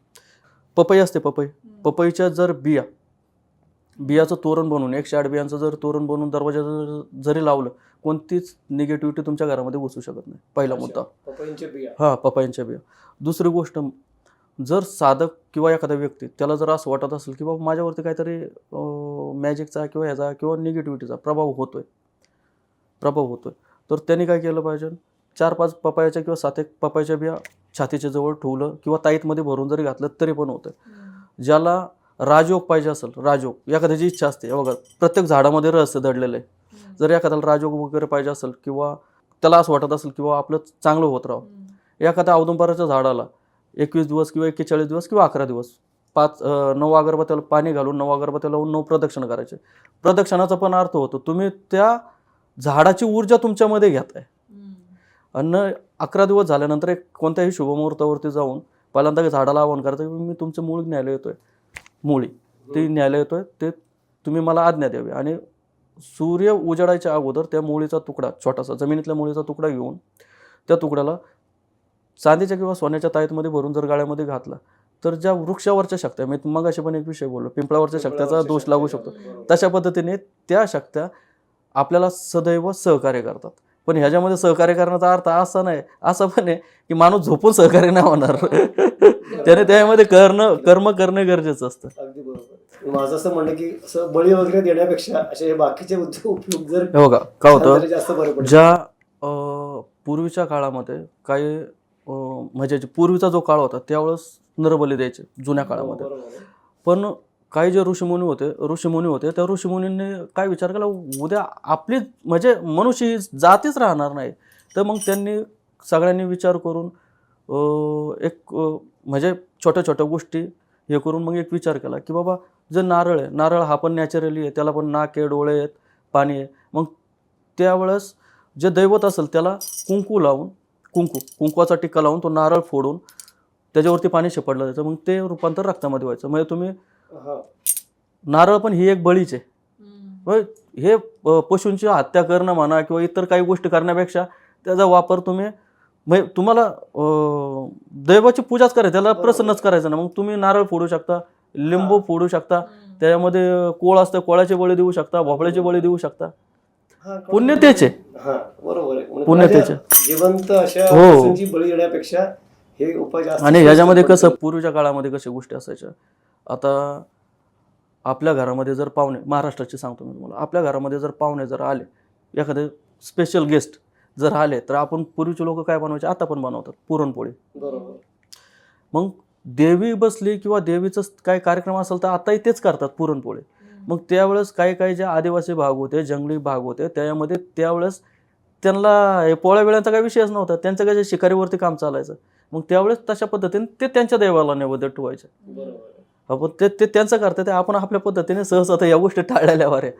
पपई असते, पपईच्या जर बियाचं तोरण बनवून 108 बियांचं जर तोरण बनवून दरवाजा जरी लावलं, कोणतीच निगेटिव्हिटी तुमच्या घरामध्ये घुसू शकत नाही. पहिला मुद्दा हां, पपईंच्या बिया. दुसरी गोष्ट, जर साधक किंवा एखादा व्यक्ती त्याला जर असं वाटत असेल की बाबा माझ्यावरती काहीतरी मॅजिकचा किंवा ह्याचा किंवा निगेटिव्हिटीचा प्रभाव होतोय, तर त्यांनी काय केलं पाहिजे, 4-5 पपयाच्या किंवा 7-1 पपयाच्या बिया छातीच्या जवळ ठेवलं किंवा ताईतमध्ये भरून जरी घातलं तरी पण होतं. ज्याला राजयोग पाहिजे असेल, राजयोग एखाद्याची इच्छा असते, बघा प्रत्येक झाडामध्ये रहस्य दडलेलं आहे. जर एखाद्याला राजयोग वगैरे पाहिजे असेल किंवा त्याला असं वाटत असेल किंवा आपलं चांगलं होत राहावं, एखाद्या औदुंबराच्या झाडाला 21 दिवस किंवा 41 दिवस किंवा 11 दिवस 9 अगरबत्त्याला पाणी घालून 9 अगरबत्त्या लावून 9 प्रदक्षिणा करायचे. प्रदक्षिणाचा पण अर्थ होतो तुम्ही त्या झाडाची ऊर्जा तुमच्यामध्ये घेताय. आणि 11 दिवस झाल्यानंतर एक कोणत्याही शुभमुहूर्तावरती जाऊन पहिल्यांदा झाडाला आवाहन करायचं, मी तुमचं मूळ न्यायला येतोय, ते न्यायला येतोय, ते तुम्ही मला आज्ञा द्यावी. आणि सूर्य उजाडायच्या अगोदर त्या मुळीचा तुकडा, छोटासा जमिनीतल्या मुळीचा तुकडा घेऊन त्या तुकड्याला चांदीच्या किंवा सोन्याच्या ताईतमध्ये भरून जर गाळ्यामध्ये घातला तर ज्या वृक्षावरच्या शक्त्या, मी मगाशी पण एक विषय बोललो, पिंपळावरच्या शक्त्याचा दोष लागू शकतो, तशा पद्धतीने त्या शक्त्या आपल्याला सदैव सहकार्य करतात. पण ह्याच्यामध्ये सहकार्य करण्याचा अर्थ असा नाही, असं पण आहे की माणूस झोपून सहकार्य नाही होणार. त्याने त्यामध्ये कर्म करणे गरजेचं असतं. अगदी बरोबर. माझं असं म्हणणं की असं बळी वगैरे देण्यापेक्षा असे बाकीचे उपयोग जर बघा काय होतं, जास्त बरं पडेल. ज्या पूर्वीच्या काळामध्ये काही म्हणजे पूर्वीचा जो काळ होता त्यावेळेस नरबली द्यायचे जुन्या काळामध्ये. पण काही जे ऋषीमुनी होते त्या ऋषीमुनींनी काय विचार केला, उद्या आपली म्हणजे मनुष्य जातीच राहणार नाही, तर मग त्यांनी सगळ्यांनी विचार करून एक म्हणजे छोट्या छोट्या गोष्टी हे करून मग एक विचार केला की बाबा जे नारळ हा पण नॅचरली आहे, त्याला पण नाक आहे, डोळे आहेत, पाणी आहे. मग त्यावेळेस जे दैवत असेल त्याला कुंकू लावून कुंकवाचा टिक्का लावून तो नारळ फोडून त्याच्यावरती पाणी शिपडलं जायचं, मग ते रूपांतर रक्तामध्ये व्हायचं. म्हणजे तुम्ही नारळ पण ही एक बळीच आहे. हे पशूंची हत्या करणं म्हणा किंवा इतर काही गोष्टी करण्यापेक्षा त्याचा वापर म्हणजे तुम्हाला दैवाची पूजाच करायची, त्याला प्रसन्नच करायचं ना, मग तुम्ही नारळ फोडू शकता, लिंबू फोडू शकता, त्याच्यामध्ये कोळ असतं, कोळाचे बळी देऊ शकता, भोपळ्याचे बळी देऊ शकता. पुण्य त्याचे पुण्य त्याचे जिवंत अशा पशूंची बळी देण्यापेक्षा हे उपाय जास्त. आणि ह्याच्यामध्ये कसं पूर्वीच्या काळामध्ये कशा गोष्टी असायच्या, आता आपल्या घरामध्ये जर पाहुणे, महाराष्ट्राचे सांगतो मी तुम्हाला, आपल्या घरामध्ये जर पाहुणे जर आले, एखादे स्पेशल गेस्ट जर आले, तर आपण पूर्वीचे लोक काय बनवायचे, आता पण बनवतात पुरणपोळी. बरोबर. मग देवी बसली किंवा देवीचं काही कार्यक्रम असेल तर आताही तेच करतात, पुरणपोळी. मग त्यावेळेस काही जे आदिवासी भाग होते, जंगली भाग होते, त्यामध्ये त्यावेळेस त्यांना पोळ्या वेळांचा काही विषयच नव्हता, त्यांचं काय शिकारीवरती काम चालायचं. मग त्यावेळेस तशा पद्धतीने ते त्यांच्या देवाला नैवेद्य ठेवायचे. आपण ते त्यांचं करतात, ते आपण आपल्या पद्धतीने सहज या गोष्टी टाळल्यावर आहे.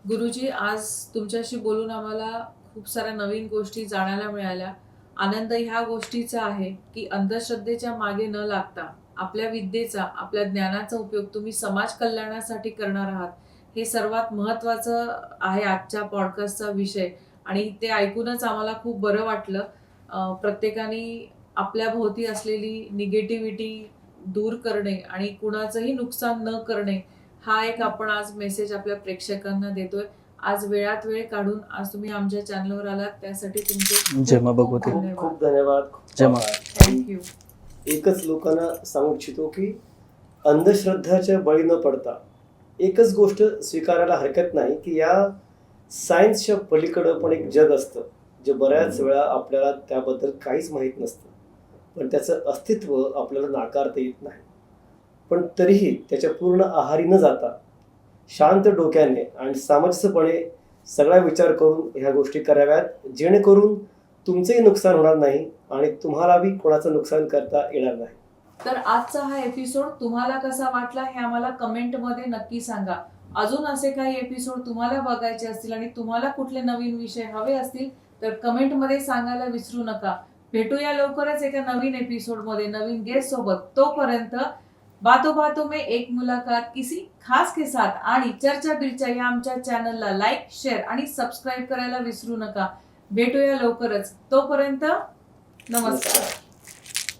गुरुजी, आज तुमच्याशी बोलून आम्हाला खूप साऱ्या नवीन गोष्टी जाणायला मिळाल्या. आनंद ह्या गोष्टीचा आहे की अंधश्रद्धेच्या मागे न लागता आपल्या विद्येचा, आपल्या ज्ञानाचा उपयोग तुम्ही समाज कल्याणासाठी करणार आहात. हे सर्वात महत्त्वाचं आहे आजच्या पॉडकास्टचा विषय आणि ते ऐकूनच आम्हाला खूप बरं वाटलं. प्रत्येकाने आपल्या भोवती असलेली निगेटिव्हिटी दूर करणे आणि कुणाचंही नुकसान न करणे हा एक आपण आज मेसेज आपल्या प्रेक्षकांना देतोय. आज वेळात वेळ काढून आज तुम्ही आमच्या चॅनलवर आलात त्यासाठी तुमचे जय मा भगवती. खूप खूप धन्यवाद. जय मा. थँक्यू. एकच लोकांना सांगू इच्छितो की अंधश्रद्धाच्या बळी न पडता एकच गोष्ट स्वीकारायला हरकत नाही की या सायन्सच्या पलीकडं पण एक जग असतं जे बऱ्याच वेळा आपल्याला त्याबद्दल काहीच माहीत नसतं, पण त्याचं अस्तित्व आपल्याला नाकारता येत नाही. पण तरीही त्याच्या पूर्ण आहारी न जाता शांत डोक्याने आणि सामंजस्यपणे सगळा विचार करून ह्या गोष्टी कराव्यात, जेणेकरून तुमचंही नुकसान होणार नाही आणि तुम्हाला बी कोणाचं नुकसान करता येणार नाही. तर आजचा हा एपिसोड तुम्हाला कसा वाटला हे आम्हाला कमेंटमध्ये नक्की सांगा. अजून असे काही एपिसोड तुम्हाला बघायचे असतील आणि तुम्हाला कुठले नवीन विषय हवे असतील तर कमेंटमध्ये सांगायला विसरू नका. भेटूया लवकरच एका नवीन एपिसोडमध्ये नवीन गेस्ट सोबत. तोपर्यंत बातों में एक मुलाकात किसी खास के साथ आणि चर्चा बिर्चा या आमच्या चॅनलला लाईक, शेअर आणि सबस्क्राईब करायला विसरू नका. भेटूया लवकरच. तोपर्यंत नमस्कार.